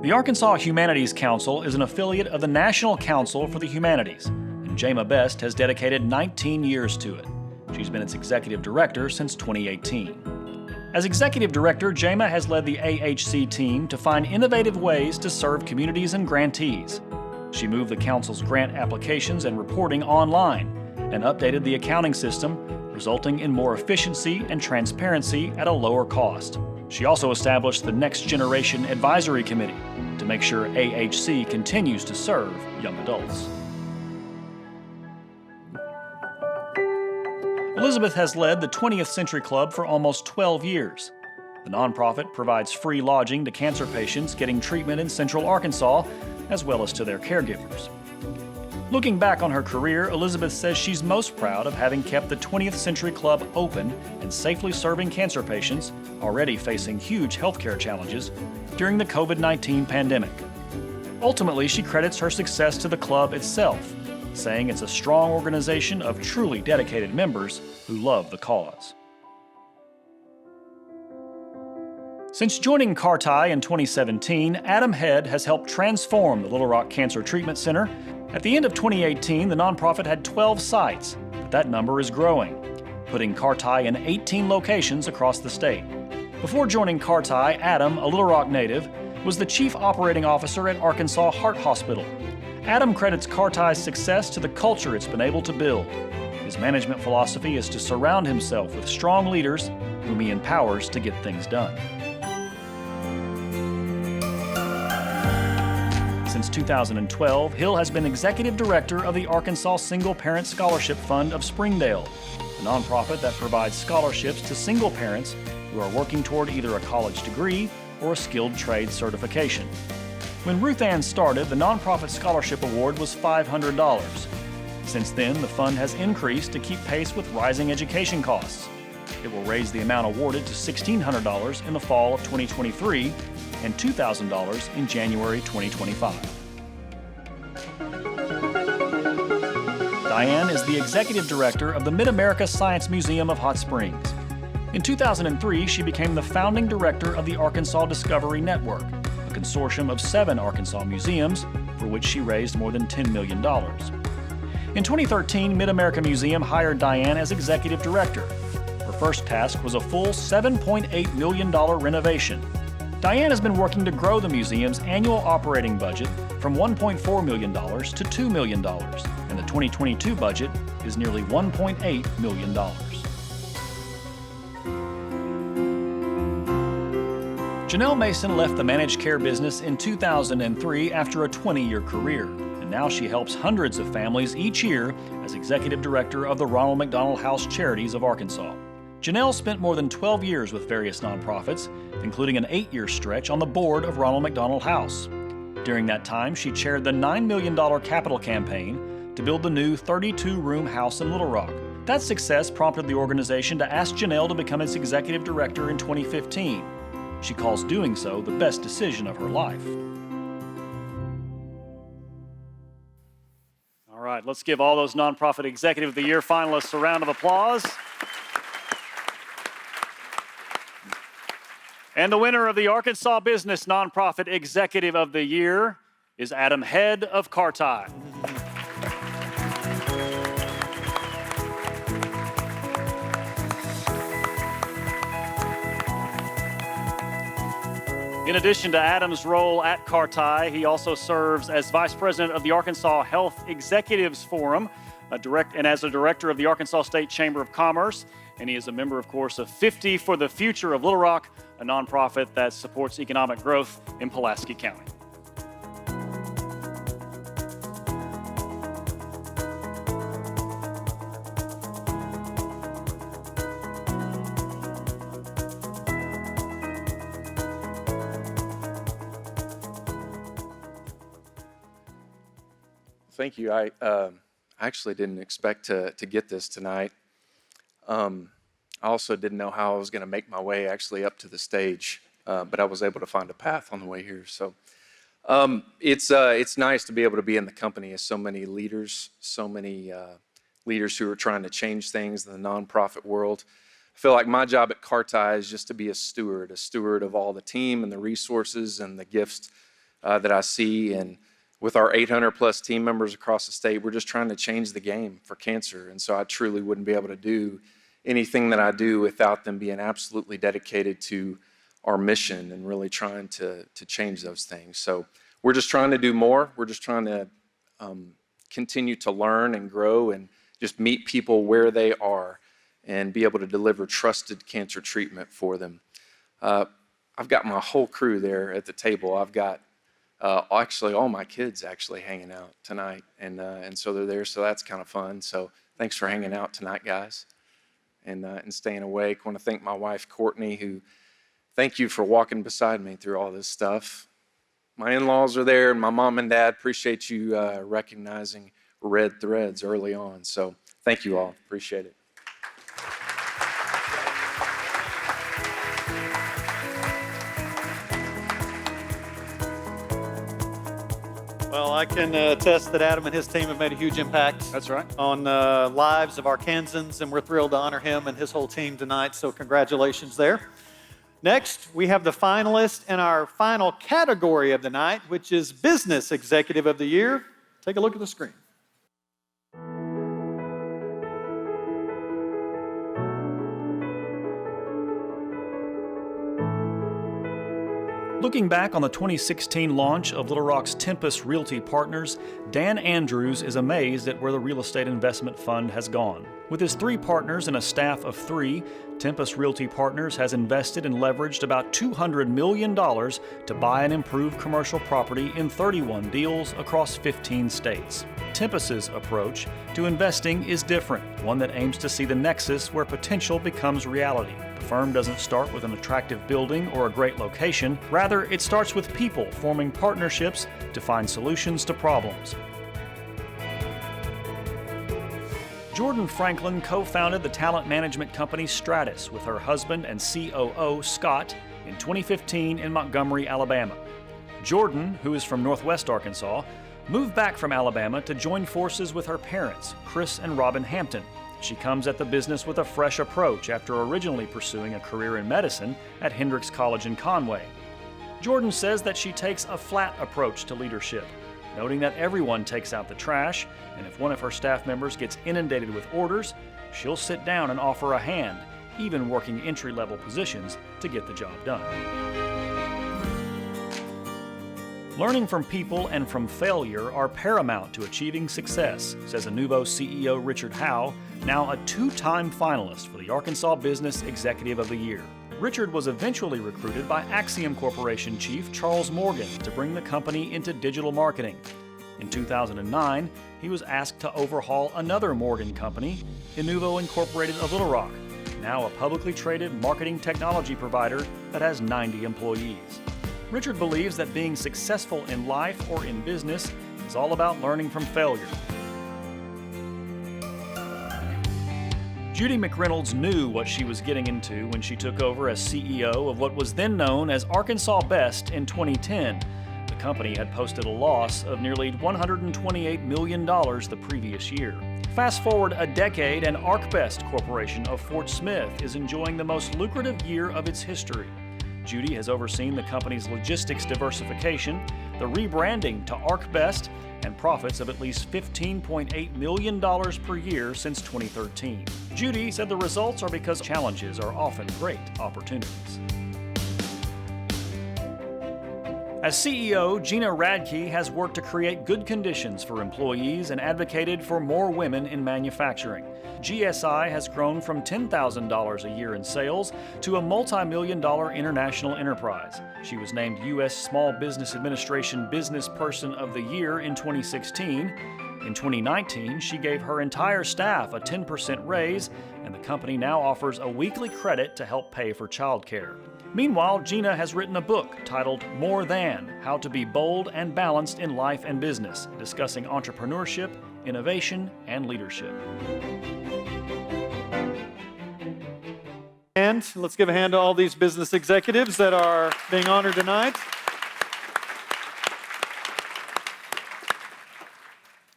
Speaker 1: The Arkansas Humanities Council is an affiliate of the National Council for the Humanities, and Jema Best has dedicated 19 years to it. She's been its executive director since 2018. As executive director, Jema has led the AHC team to find innovative ways to serve communities and grantees. She moved the council's grant applications and reporting online and updated the accounting system, resulting in more efficiency and transparency at a lower cost. She also established the Next Generation Advisory Committee to make sure AHC continues to serve young adults. Elizabeth has led the 20th Century Club for almost 12 years. The nonprofit provides free lodging to cancer patients getting treatment in Central Arkansas, as well as to their caregivers. Looking back on her career, Elizabeth says she's most proud of having kept the 20th Century Club open and safely serving cancer patients already facing huge healthcare challenges during the COVID-19 pandemic. Ultimately, she credits her success to the club itself, saying it's a strong organization of truly dedicated members who love the cause. Since joining CARTI in 2017, Adam Head has helped transform the Little Rock Cancer Treatment Center. At the end of 2018, the nonprofit had 12 sites, but that number is growing, putting CARTI in 18 locations across the state. Before joining CARTI, Adam, a Little Rock native, was the chief operating officer at Arkansas Heart Hospital. Adam credits CARTI's success to the culture it's been able to build. His management philosophy is to surround himself with strong leaders whom he empowers to get things done. Since 2012, Hill has been executive director of the Arkansas Single Parent Scholarship Fund of Springdale, a nonprofit that provides scholarships to single parents who are working toward either a college degree or a skilled trade certification. When Ruth Ann started, the nonprofit scholarship award was $500. Since then, the fund has increased to keep pace with rising education costs. It will raise the amount awarded to $1,600 in the fall of 2023 and $2,000 in January 2025. Diane is the executive director of the Mid-America Science Museum of Hot Springs. In 2003, she became the founding director of the Arkansas Discovery Network, a consortium of 7 Arkansas museums for which she raised more than $10 million. In 2013, Mid-America Museum hired Diane as executive director. Her first task was a full $7.8 million renovation. Diane has been working to grow the museum's annual operating budget from $1.4 million to $2 million, and the 2022 budget is nearly $1.8 million. Janelle Mason left the managed care business in 2003 after a 20-year career, and now she helps hundreds of families each year as executive director of the Ronald McDonald House Charities of Arkansas. Janelle spent more than 12 years with various nonprofits, including an 8-year stretch on the board of Ronald McDonald House. During that time, she chaired the $9 million capital campaign to build the new 32-room house in Little Rock. That success prompted the organization to ask Janelle to become its executive director in 2015. She calls doing so the best decision of her life. All right, let's give all those Nonprofit Executive of the Year finalists a round of applause. And the winner of the Arkansas Business Nonprofit Executive of the Year is Adam Head of CARTI. In addition to Adam's role at Carti, he also serves as Vice President of the Arkansas Health Executives Forum, and as a Director of the Arkansas State Chamber of Commerce. And he is a member, of course, of 50 for the Future of Little Rock, a nonprofit that supports economic growth in Pulaski County.
Speaker 12: Thank you. I actually didn't expect to get this tonight. I also didn't know how I was going to make my way actually up to the stage, but I was able to find a path on the way here. So it's nice to be able to be in the company of so many leaders, leaders who are trying to change things in the nonprofit world. I feel like my job at Carti is just to be a steward of all the team and the resources and the gifts that I see. And with our 800 plus team members across the state, we're just trying to change the game for cancer. And so I truly wouldn't be able to do anything that I do without them being absolutely dedicated to our mission and really trying to change those things. So we're just trying to do more. We're just trying to continue to learn and grow and just meet people where they are and be able to deliver trusted cancer treatment for them. I've got my whole crew there at the table. I've got actually all my kids actually hanging out tonight, and so they're there, so that's kind of fun. So thanks for hanging out tonight, guys, and staying awake. I want to thank my wife, Courtney, who thank you for walking beside me through all this stuff. My in-laws are there, and my mom and dad appreciate you recognizing red threads early on. So thank you all. Appreciate it.
Speaker 4: Well, I can attest that Adam and his team have made a huge impact.
Speaker 1: That's right.
Speaker 4: On lives of Arkansans, and we're thrilled to honor him and his whole team tonight, so congratulations there. Next, we have the finalist in our final category of the night, which is Business Executive of the Year. Take a look at the screen.
Speaker 1: Looking back on the 2016 launch of Little Rock's Tempus Realty Partners, Dan Andrews is amazed at where the real estate investment fund has gone. With his 3 partners and a staff of 3, Tempus Realty Partners has invested and leveraged about $200 million to buy and improve commercial property in 31 deals across 15 states. Tempus's approach to investing is different, one that aims to see the nexus where potential becomes reality. The firm doesn't start with an attractive building or a great location. Rather, it starts with people forming partnerships to find solutions to problems. Jordan Franklin co-founded the talent management company Stratus with her husband and COO, Scott, in 2015 in Montgomery, Alabama. Jordan, who is from Northwest Arkansas, moved back from Alabama to join forces with her parents, Chris and Robin Hampton. She comes at the business with a fresh approach after originally pursuing a career in medicine at Hendrix College in Conway. Jordan says that she takes a flat approach to leadership, noting that everyone takes out the trash, and if one of her staff members gets inundated with orders, she'll sit down and offer a hand, even working entry-level positions to get the job done. Learning from people and from failure are paramount to achieving success, says Inuvo CEO Richard Howe, now a 2-time finalist for the Arkansas Business Executive of the Year. Richard was eventually recruited by Axiom Corporation chief Charles Morgan to bring the company into digital marketing. In 2009, he was asked to overhaul another Morgan company, Inuvo Incorporated of Little Rock, now a publicly traded marketing technology provider that has 90 employees. Richard believes that being successful in life or in business is all about learning from failure. Judy McReynolds knew what she was getting into when she took over as CEO of what was then known as Arkansas Best in 2010. The company had posted a loss of nearly $128 million the previous year. Fast forward a decade, and ArcBest Corporation of Fort Smith is enjoying the most lucrative year of its history. Judy has overseen the company's logistics diversification, the rebranding to ArcBest, and profits of at least $15.8 million per year since 2013. Judy said the results are because challenges are often great opportunities. As CEO, Gina Radke has worked to create good conditions for employees and advocated for more women in manufacturing. GSI has grown from $10,000 a year in sales to a multi-million-dollar international enterprise. She was named U.S. Small Business Administration Business Person of the Year in 2016. In 2019, she gave her entire staff a 10% raise, and the company now offers a weekly credit to help pay for childcare. Meanwhile, Gina has written a book titled More Than: How to Be Bold and Balanced in Life and Business, discussing entrepreneurship, innovation, and leadership.
Speaker 4: And let's give a hand to all these business executives that are being honored tonight.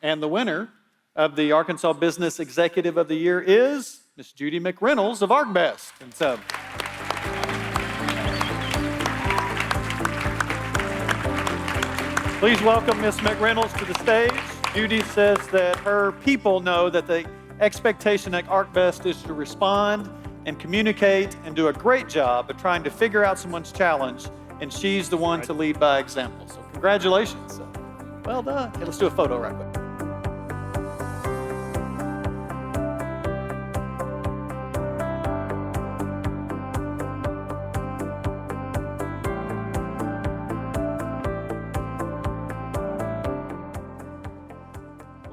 Speaker 4: And the winner of the Arkansas Business Executive of the Year is Miss Judy McReynolds of ArcBest. And so, please welcome Miss McReynolds to the stage. Judy says that her people know that the expectation at ArcBest is to respond and communicate and do a great job of trying to figure out someone's challenge, and she's the one to lead by example. So congratulations. Well done. Okay, let's do a photo right quick.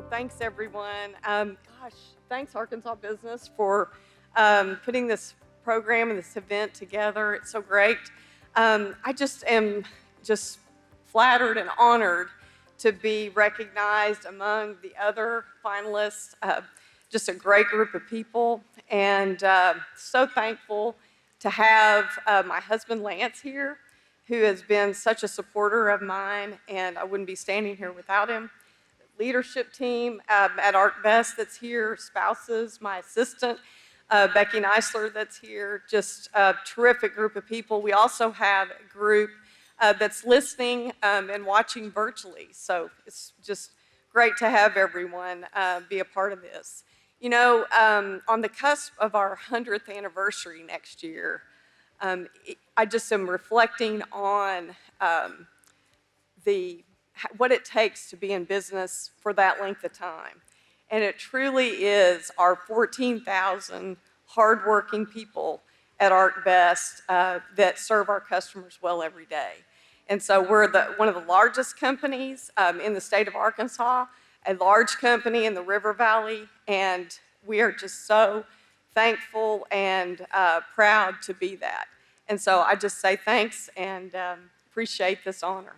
Speaker 13: Thanks, everyone. Thanks, Arkansas Business, for putting this program and this event together. It's so great. I just am flattered and honored to be recognized among the other finalists. Just a great group of people, and so thankful to have my husband Lance here, who has been such a supporter of mine, and I wouldn't be standing here without him. Leadership team at ArcBest that's here, spouses, my assistant, Becky Neisler that's here, just a terrific group of people. We also have a group that's listening and watching virtually, so it's just great to have everyone be a part of this. You know, on the cusp of our 100th anniversary next year, I just am reflecting on what it takes to be in business for that length of time. And it truly is our 14,000 hardworking people at ArcBest that serve our customers well every day. And so we're one of the largest companies in the state of Arkansas, a large company in the River Valley, and we are just so thankful and proud to be that. And so I just say thanks and appreciate this honor.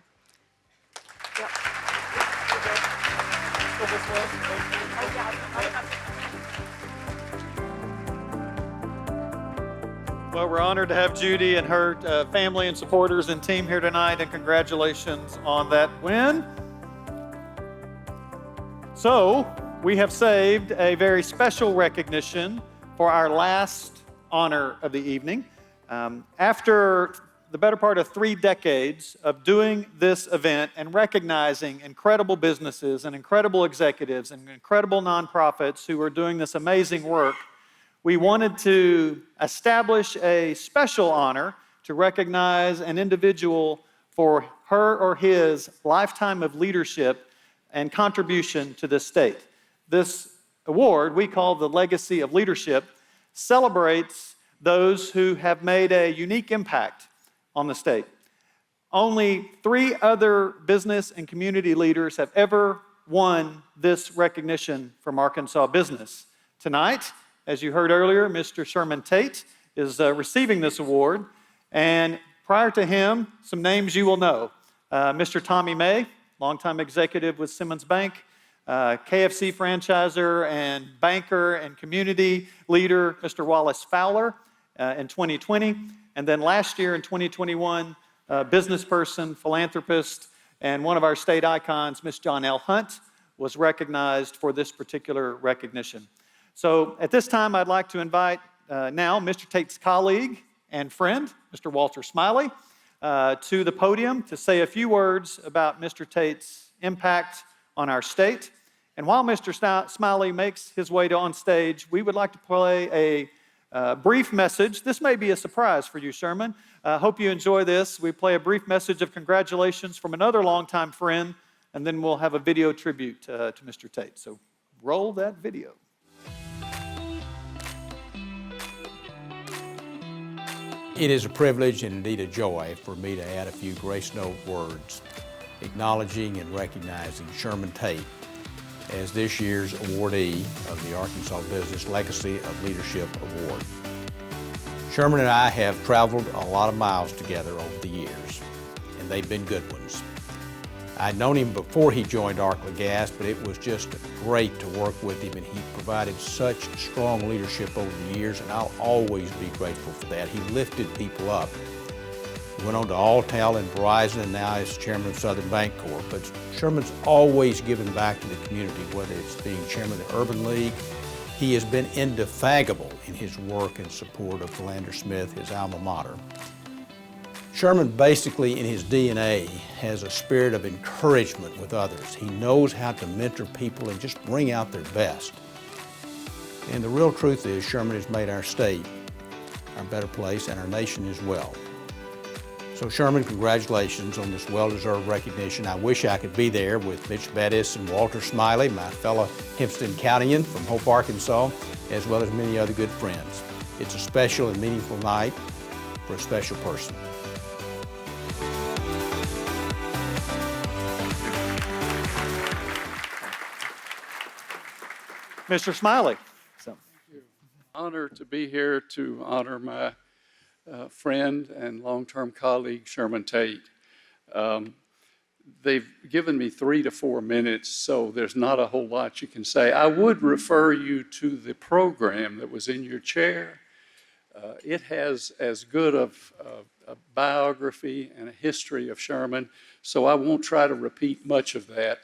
Speaker 4: Well, we're honored to have Judy and her family and supporters and team here tonight, and congratulations on that win. So, we have saved a very special recognition for our last honor of the evening. After the better part of 3 decades of doing this event and recognizing incredible businesses and incredible executives and incredible nonprofits who are doing this amazing work, we wanted to establish a special honor to recognize an individual for her or his lifetime of leadership and contribution to this state. This award, we call the Legacy of Leadership, celebrates those who have made a unique impact on the state. Only 3 other business and community leaders have ever won this recognition from Arkansas Business. Tonight, as you heard earlier, Mr. Sherman Tate is receiving this award, and prior to him, some names you will know. Mr. Tommy May, longtime executive with Simmons Bank, KFC franchisor and banker and community leader, Mr. Wallace Fowler, in 2020. And then last year in 2021, business person, philanthropist, and one of our state icons, Miss John L. Hunt, was recognized for this particular recognition. So at this time, I'd like to invite now Mr. Tate's colleague and friend, Mr. Walter Smiley, to the podium to say a few words about Mr. Tate's impact on our state. And while Mr. Smiley makes his way on stage, we would like to play a brief message. This may be a surprise for you, Sherman. Hope you enjoy this. We play a brief message of congratulations from another longtime friend, and then we'll have a video tribute to Mr. Tate. So roll that video.
Speaker 14: It is a privilege and indeed a joy for me to add a few grace note words acknowledging and recognizing Sherman Tate as this year's awardee of the Arkansas Business Legacy of Leadership Award. Sherman and I have traveled a lot of miles together over the years, and they've been good ones. I'd known him before he joined Arkla Gas, but it was just great to work with him, and he provided such strong leadership over the years, and I'll always be grateful for that. He lifted people up. He went on to Alltel and Verizon, and now is chairman of Southern Bancorp. But Sherman's always given back to the community, whether it's being chairman of the Urban League. He has been indefatigable in his work and support of Philander Smith, his alma mater. Sherman basically in his DNA has a spirit of encouragement with others. He knows how to mentor people and just bring out their best. And the real truth is Sherman has made our state a better place and our nation as well. So Sherman, congratulations on this well-deserved recognition. I wish I could be there with Mitch Bettis and Walter Smiley, my fellow Hempstead Countyan from Hope, Arkansas, as well as many other good friends. It's a special and meaningful night for a special person.
Speaker 4: Mr. Smiley.
Speaker 15: Honor to be here to honor my friend and long-term colleague, Sherman Tate. They've given me 3 to 4 minutes, so there's not a whole lot you can say. I would refer you to the program that was in your chair. It has as good of a biography and a history of Sherman, so I won't try to repeat much of that.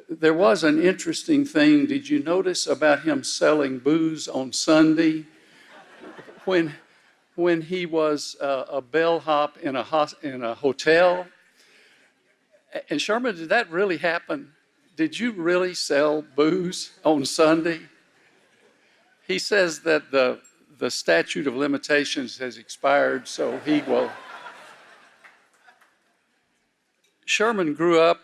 Speaker 15: There was an interesting thing. Did you notice about him selling booze on Sunday? When he was a bellhop in a hotel? And Sherman, did that really happen? Did you really sell booze on Sunday? He says that the statute of limitations has expired, so he will. Sherman grew up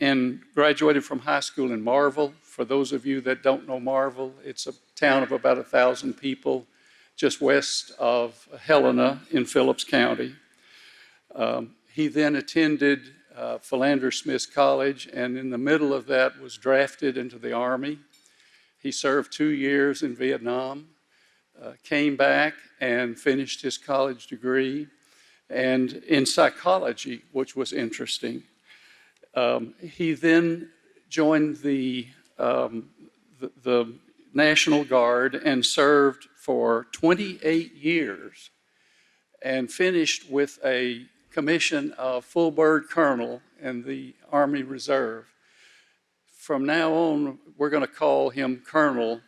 Speaker 15: and graduated from high school in Marvel. For those of you that don't know Marvel, it's a town of about 1,000 people just west of Helena in Phillips County. He then attended Philander Smith College, and in the middle of that was drafted into the Army. He served 2 years in Vietnam, came back and finished his college degree, and in psychology, which was interesting. He then joined the National Guard and served for 28 years and finished with a commission of full bird colonel in the Army Reserve. From now on, we're going to call him Colonel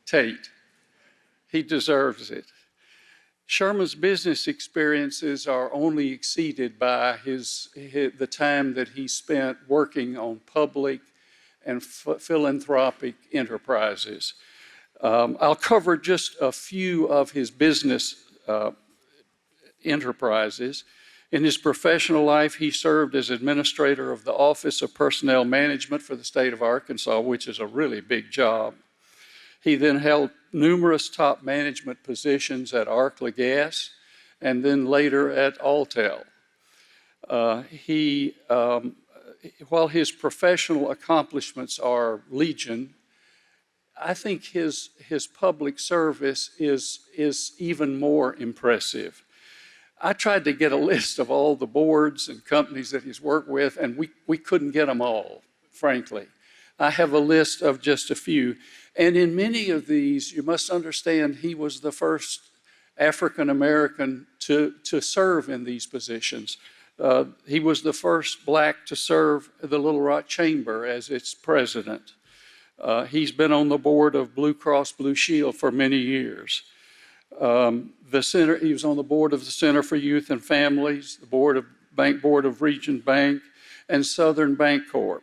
Speaker 15: Tate. He deserves it. Sherman's business experiences are only exceeded by the time that he spent working on public and philanthropic enterprises. I'll cover just a few of his business enterprises. In his professional life, he served as administrator of the Office of Personnel Management for the state of Arkansas, which is a really big job. He then held numerous top management positions at Arkla Gas and then later at Alltel. While his professional accomplishments are legion, I think his public service is even more impressive. I tried to get a list of all the boards and companies that he's worked with, and we couldn't get them all, frankly. I have a list of just a few. And in many of these, you must understand he was the first African American to serve in these positions. He was the first black to serve the Little Rock Chamber as its president. He's been on the board of Blue Cross Blue Shield for many years. He was on the board of the Center for Youth and Families, the board of Region Bank, and Southern Bancorp.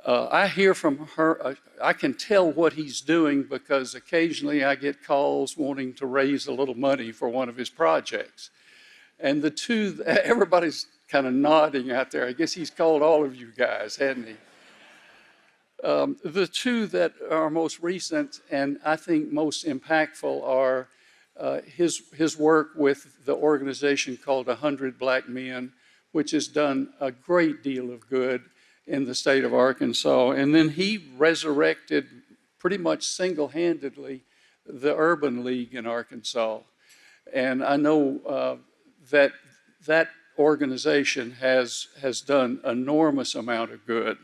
Speaker 15: I hear from her, I can tell what he's doing because occasionally I get calls wanting to raise a little money for one of his projects. And the two, everybody's kind of nodding out there. I guess he's called all of you guys, hasn't he? The two that are most recent and I think most impactful are his work with the organization called 100 Black Men, which has done a great deal of good in the state of Arkansas. And then he resurrected pretty much single-handedly the Urban League in Arkansas. And I know that organization has done enormous amount of good.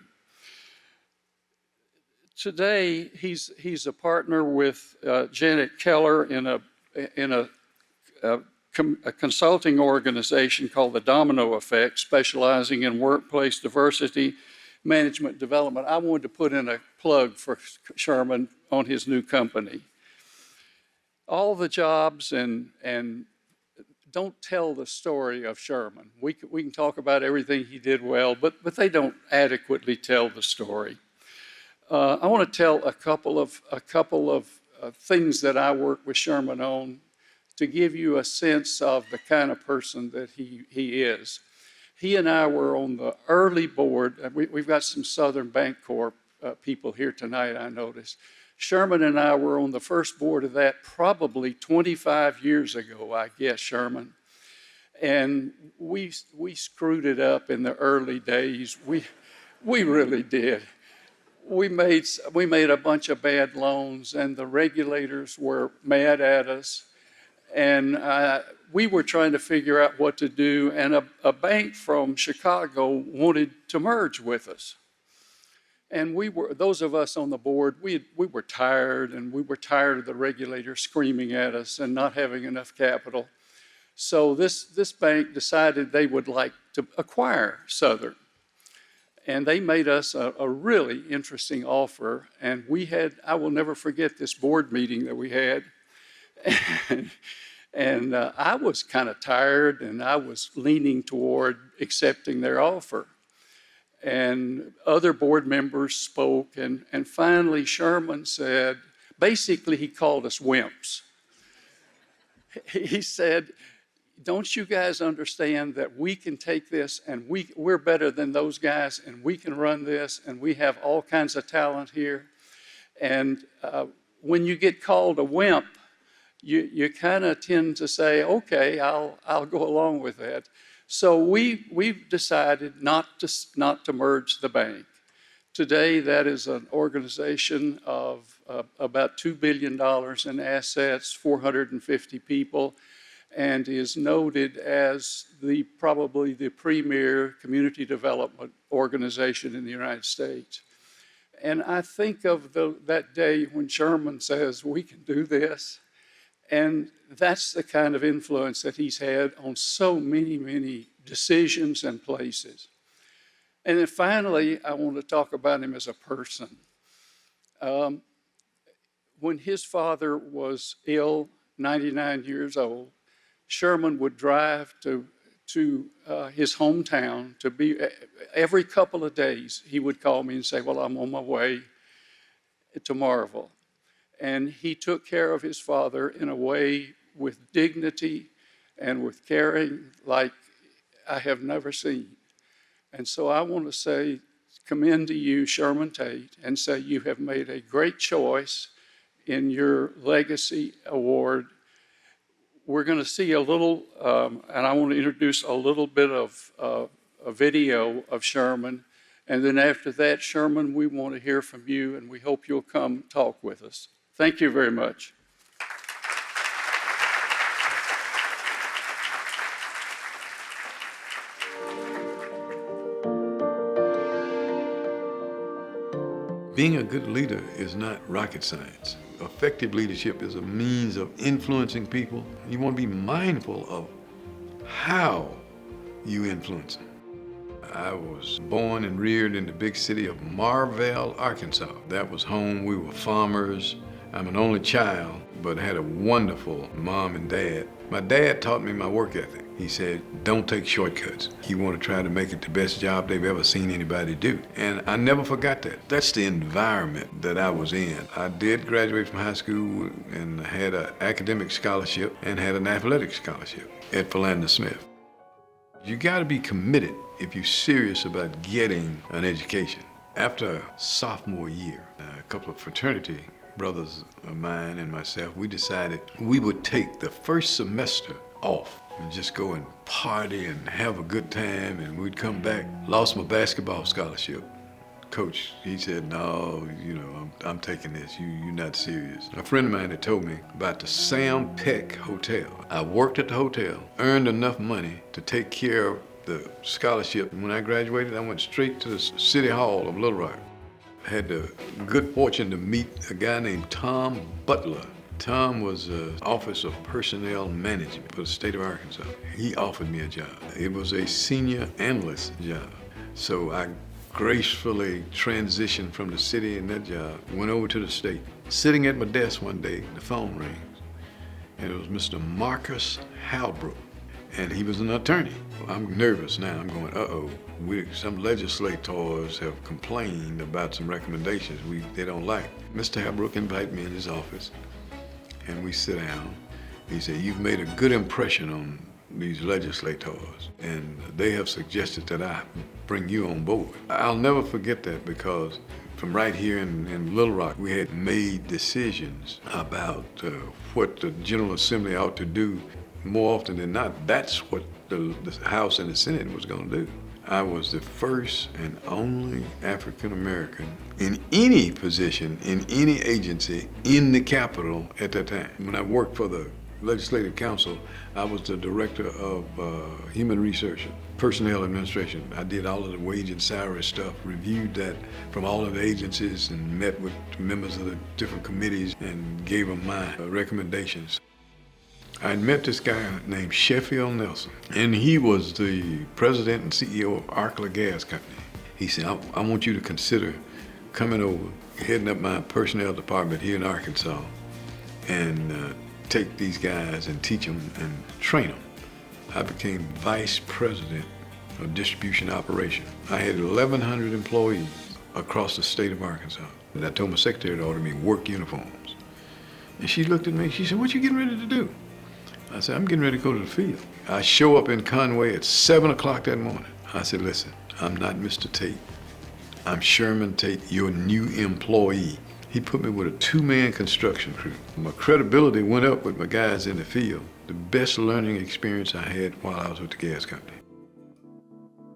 Speaker 15: Today, he's a partner with Janet Keller in a consulting organization called the Domino Effect, specializing in workplace diversity, management development. I wanted to put in a plug for Sherman on his new company. All the jobs and don't tell the story of Sherman. We can talk about everything he did well, but they don't adequately tell the story. I want to tell a couple of things that I work with Sherman on to give you a sense of the kind of person that he is. He and I were on the early board. We've got some Southern Bancorp people here tonight, I noticed. Sherman and I were on the first board of that probably 25 years ago, I guess, Sherman. And we screwed it up in the early days. We really did. We made a bunch of bad loans, and the regulators were mad at us. And we were trying to figure out what to do, and a bank from Chicago wanted to merge with us. And those of us on the board, we were tired, and we were tired of the regulators screaming at us and not having enough capital. So this bank decided they would like to acquire Southern. And they made us a really interesting offer. And I will never forget this board meeting that we had. And I was kind of tired, and I was leaning toward accepting their offer. And other board members spoke, and finally Sherman said, basically he called us wimps. He said, don't you guys understand that we can take this and we're better than those guys, and we can run this, and we have all kinds of talent here. And when you get called a wimp, you kind of tend to say, okay, I'll go along with that. So we've decided not to merge the bank. Today, that is an organization of about $2 billion in assets, 450 people, and is noted as probably the premier community development organization in the United States. And I think of that day when Sherman says, we can do this. And that's the kind of influence that he's had on so many, many decisions and places. And then finally, I want to talk about him as a person. When his father was ill, 99 years old, Sherman would drive to his hometown to be, every couple of days, he would call me and say, well, I'm on my way to Marvel. And he took care of his father in a way with dignity and with caring like I have never seen. And so I want to say, commend to you, Sherman Tate, and say you have made a great choice in your legacy award. We're going to see a little, and I want to introduce a little bit of a video of Sherman. And then after that, Sherman, we want to hear from you, and we hope you'll come talk with us. Thank you very much.
Speaker 16: Being a good leader is not rocket science. Effective leadership is a means of influencing people. You want to be mindful of how you influence them. I was born and reared in the big city of Marvell, Arkansas. That was home. We were farmers. I'm an only child, but had a wonderful mom and dad. My dad taught me my work ethic. He said, don't take shortcuts. You want to try to make it the best job they've ever seen anybody do. And I never forgot that. That's the environment that I was in. I did graduate from high school and had an academic scholarship and had an athletic scholarship at Philander Smith. You got to be committed if you're serious about getting an education. After sophomore year, a couple of fraternity brothers of mine and myself, we decided we would take the first semester off and just go and party and have a good time, and we'd come back. Lost my basketball scholarship. Coach, he said, no, I'm taking this. You're not serious. A friend of mine had told me about the Sam Peck Hotel. I worked at the hotel, earned enough money to take care of the scholarship. And when I graduated, I went straight to the City Hall of Little Rock. I had the good fortune to meet a guy named Tom Butler. Tom was Office of Personnel Management for the state of Arkansas. He offered me a job. It was a senior analyst job. So I gracefully transitioned from the city and that job, went over to the state. Sitting at my desk one day, the phone rings, and it was Mr. Marcus Halbrook, and he was an attorney. I'm nervous now. I'm going, uh-oh. Some legislators have complained about some recommendations they don't like. Mr. Halbrook invited me in his office, and we sit down. He said, you've made a good impression on these legislators, and they have suggested that I bring you on board. I'll never forget that, because from right here in Little Rock, we had made decisions about what the General Assembly ought to do. More often than not, that's what the House and the Senate was going to do. I was the first and only African American in any position, in any agency, in the Capitol at that time. When I worked for the Legislative Council, I was the director of Human Research, Personnel Administration. I did all of the wage and salary stuff, reviewed that from all of the agencies, and met with members of the different committees and gave them my recommendations. I met this guy named Sheffield Nelson, and he was the president and CEO of Arkla Gas Company. He said, I want you to consider coming over, heading up my personnel department here in Arkansas, and take these guys and teach them and train them. I became vice president of distribution operation. I had 1,100 employees across the state of Arkansas. And I told my secretary to order me work uniforms. And she looked at me, she said, what you getting ready to do? I said, I'm getting ready to go to the field. I show up in Conway at 7 o'clock that morning. I said, listen, I'm not Mr. Tate. I'm Sherman Tate, your new employee. He put me with a 2-man construction crew. My credibility went up with my guys in the field. The best learning experience I had while I was with the gas company.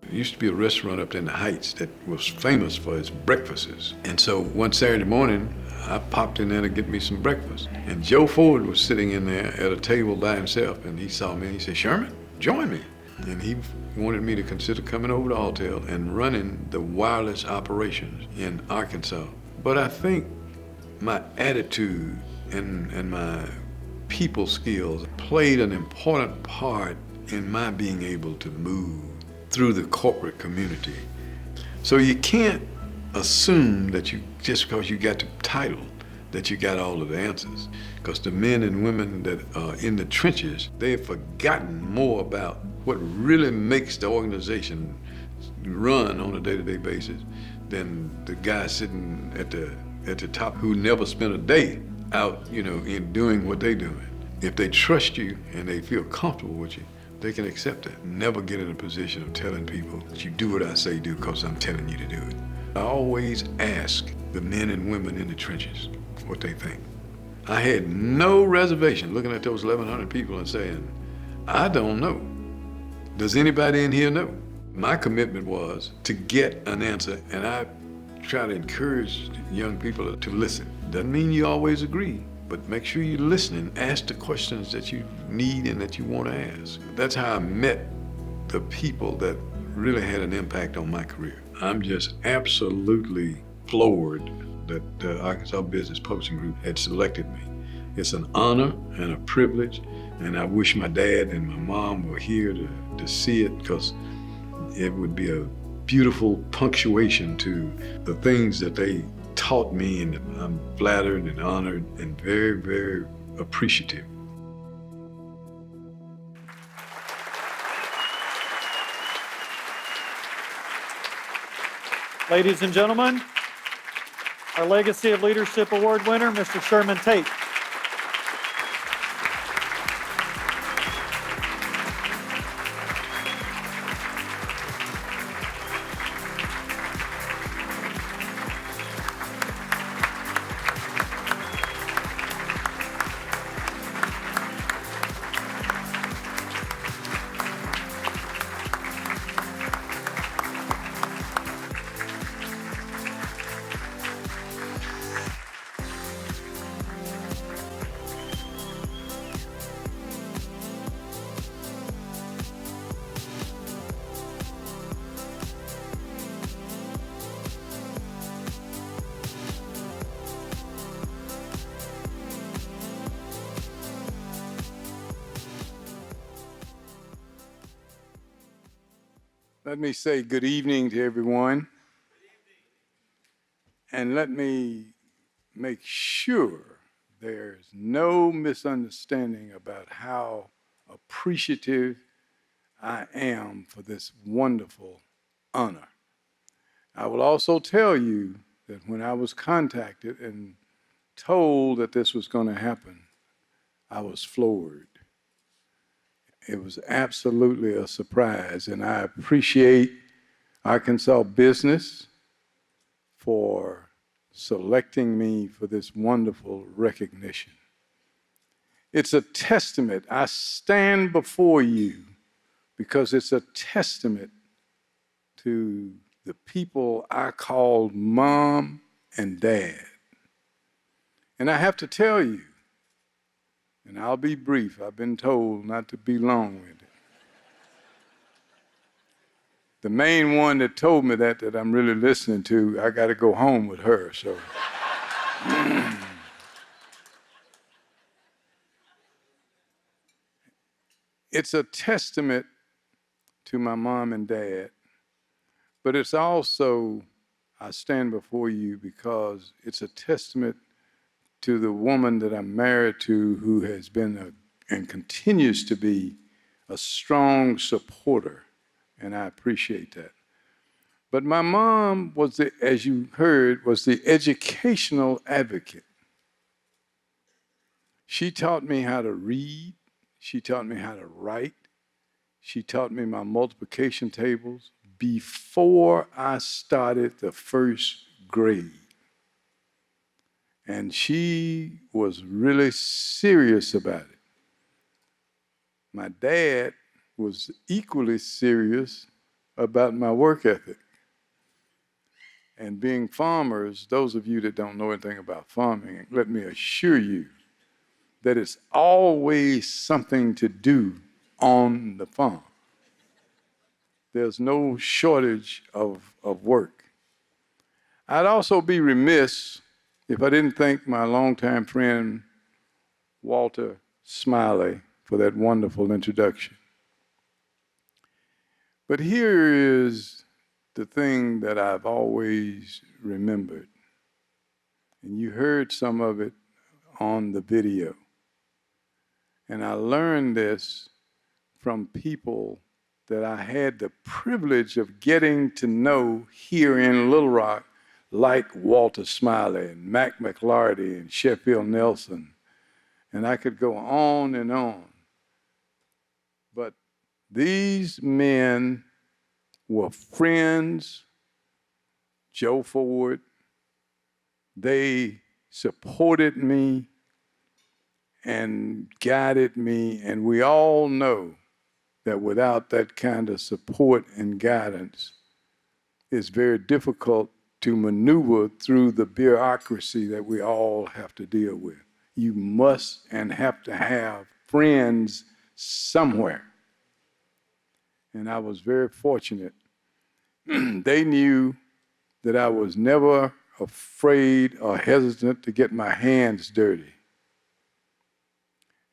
Speaker 16: There used to be a restaurant up there in the Heights that was famous for its breakfasts. And so one Saturday morning, I popped in there to get me some breakfast. And Joe Ford was sitting in there at a table by himself, and he saw me and he said, Sherman, join me. And he wanted me to consider coming over to Alltel and running the wireless operations in Arkansas. But I think my attitude and my people skills played an important part in my being able to move through the corporate community. So you can't assume that you, just because you got the title, that you got all of the answers. Because the men and women that are in the trenches, they've forgotten more about what really makes the organization run on a day-to-day basis than the guy sitting at the top who never spent a day out, in doing what they're doing. If they trust you and they feel comfortable with you, they can accept that. Never get in a position of telling people that you do what I say do because I'm telling you to do it. I always ask the men and women in the trenches what they think. I had no reservation looking at those 1,100 people and saying, I don't know. Does anybody in here know? My commitment was to get an answer, and I try to encourage young people to listen. Doesn't mean you always agree, but make sure you're listening. Ask the questions that you need and that you want to ask. That's how I met the people that really had an impact on my career. I'm just absolutely floored that the Arkansas Business Publishing Group had selected me. It's an honor and a privilege, and I wish my dad and my mom were here to see it, because it would be a beautiful punctuation to the things that they taught me, and I'm flattered and honored and very, very appreciative.
Speaker 4: Ladies and gentlemen, our Legacy of Leadership Award winner, Mr. Sherman Tate.
Speaker 17: Let me say good evening to everyone. And let me make sure there's no misunderstanding about how appreciative I am for this wonderful honor. I will also tell you that when I was contacted and told that this was going to happen, I was floored. It was absolutely a surprise, and I appreciate Arkansas Business for selecting me for this wonderful recognition. It's a testament. I stand before you because it's a testament to the people I called Mom and Dad. And I have to tell you, and I'll be brief, I've been told not to be long-winded. The main one that told me that I'm really listening to, I got to go home with her, so. It's a testament to my mom and dad, but it's also, I stand before you because it's a testament to the woman that I'm married to, who has been and continues to be a strong supporter, and I appreciate that. But my mom was, as you heard, was the educational advocate. She taught me how to read. She taught me how to write. She taught me my multiplication tables before I started the first grade. And she was really serious about it. My dad was equally serious about my work ethic. And being farmers, those of you that don't know anything about farming, let me assure you that it's always something to do on the farm. There's no shortage of work. I'd also be remiss if I didn't thank my longtime friend, Walter Smiley, for that wonderful introduction. But here is the thing that I've always remembered, and you heard some of it on the video. And I learned this from people that I had the privilege of getting to know here in Little Rock, like Walter Smiley and Mac McLarty and Sheffield Nelson. And I could go on and on. But these men were friends. Joe Ford, they supported me and guided me, and we all know that without that kind of support and guidance, it's very difficult to maneuver through the bureaucracy that we all have to deal with. You must and have to have friends somewhere. And I was very fortunate. They knew that I was never afraid or hesitant to get my hands dirty.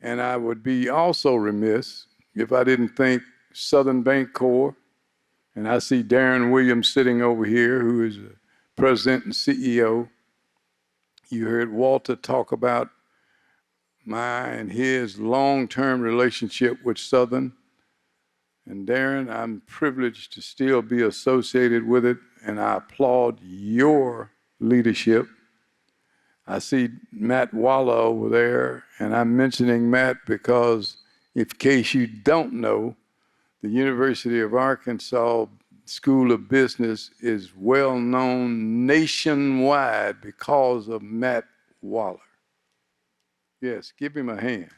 Speaker 17: And I would be also remiss if I didn't thank Southern Bancorp, and I see Darren Williams sitting over here, who is the president and CEO. You heard Walter talk about my and his long-term relationship with Southern. And Darren, I'm privileged to still be associated with it and I applaud your leadership. I see Matt Waller over there, and I'm mentioning Matt because, in case you don't know, the University of Arkansas School of Business is well known nationwide because of Matt Waller. Yes, give him a hand.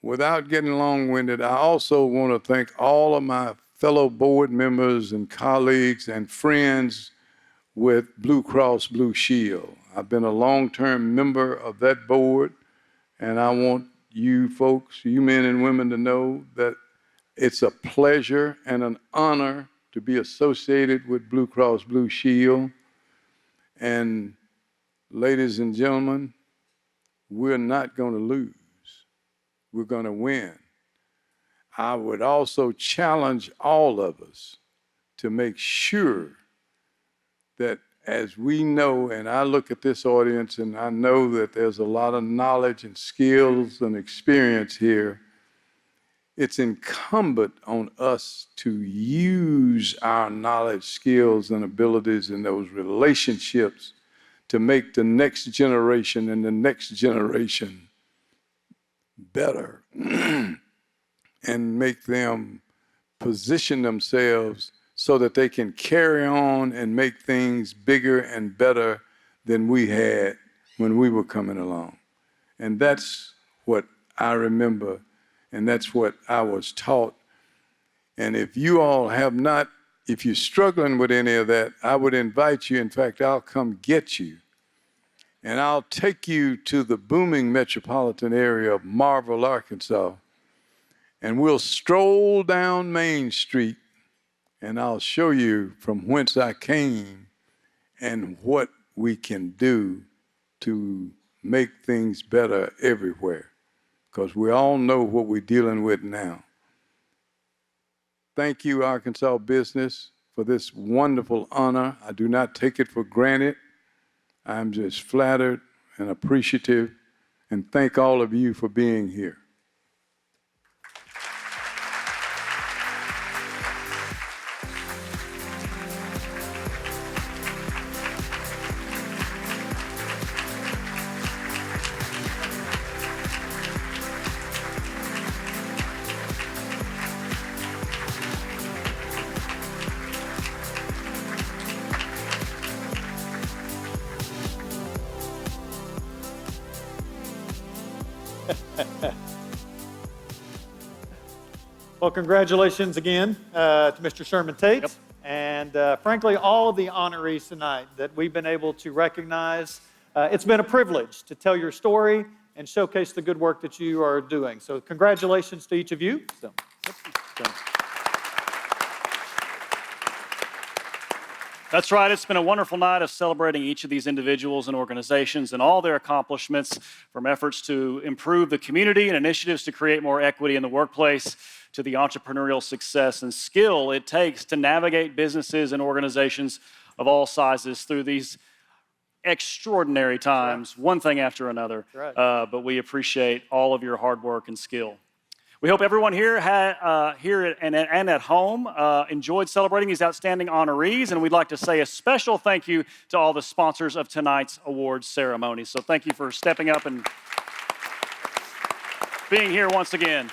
Speaker 17: Without getting long-winded, I also want to thank all of my fellow board members and colleagues and friends with Blue Cross Blue Shield. I've been a long-term member of that board, and I want you folks, you men and women, to know that it's a pleasure and an honor to be associated with Blue Cross Blue Shield. And ladies and gentlemen, we're not going to lose. We're going to win. I would also challenge all of us to make sure that, as we know, and I look at this audience and I know that there's a lot of knowledge and skills and experience here, it's incumbent on us to use our knowledge, skills, and abilities in those relationships to make the next generation and the next generation better and make them position themselves so that they can carry on and make things bigger and better than we had when we were coming along. And that's what I remember, and that's what I was taught. And if you all have not, if you're struggling with any of that, I would invite you. In fact, I'll come get you. And I'll take you to the booming metropolitan area of Marvell, Arkansas, and we'll stroll down Main Street, and I'll show you from whence I came and what we can do to make things better everywhere, because we all know what we're dealing with now. Thank you, Arkansas Business, for this wonderful honor. I do not take it for granted. I'm just flattered and appreciative, and thank all of you for being here.
Speaker 4: Well, congratulations again to Mr. Sherman Tate, and frankly, all of the honorees tonight that we've been able to recognize. It's been a privilege to tell your story and showcase the good work that you are doing. So congratulations to each of you.
Speaker 1: That's right. It's been a wonderful night of celebrating each of these individuals and organizations and all their accomplishments, from efforts to improve the community and initiatives to create more equity in the workplace, to the entrepreneurial success and skill it takes to navigate businesses and organizations of all sizes through these extraordinary times, one thing after another. But we appreciate all of your hard work and skill. We hope everyone here and at home enjoyed celebrating these outstanding honorees, and we'd like to say a special thank you to all the sponsors of tonight's awards ceremony. So thank you for stepping up and being here once again.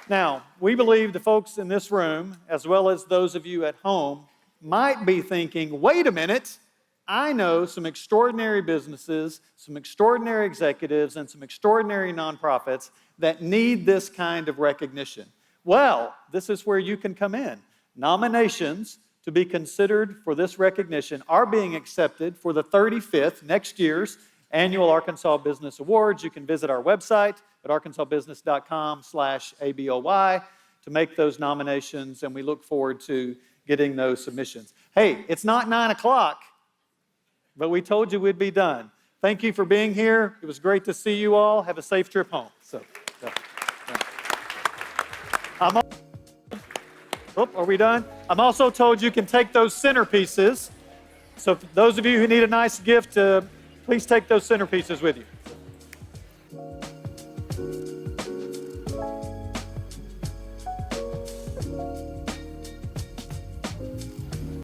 Speaker 4: Now, we believe the folks in this room, as well as those of you at home, might be thinking, wait a minute, I know some extraordinary businesses, some extraordinary executives, and some extraordinary nonprofits that need this kind of recognition. Well, this is where you can come in. Nominations to be considered for this recognition are being accepted for the 35th, next year's annual Arkansas Business Awards. You can visit our website at arkansasbusiness.com/ABOY to make those nominations, and we look forward to getting those submissions. Hey, it's not 9 o'clock. But we told you we'd be done. Thank you for being here. It was great to see you all. Have a safe trip home. Are we done? I'm also told you can take those centerpieces. So for those of you who need a nice gift, please take those centerpieces with you.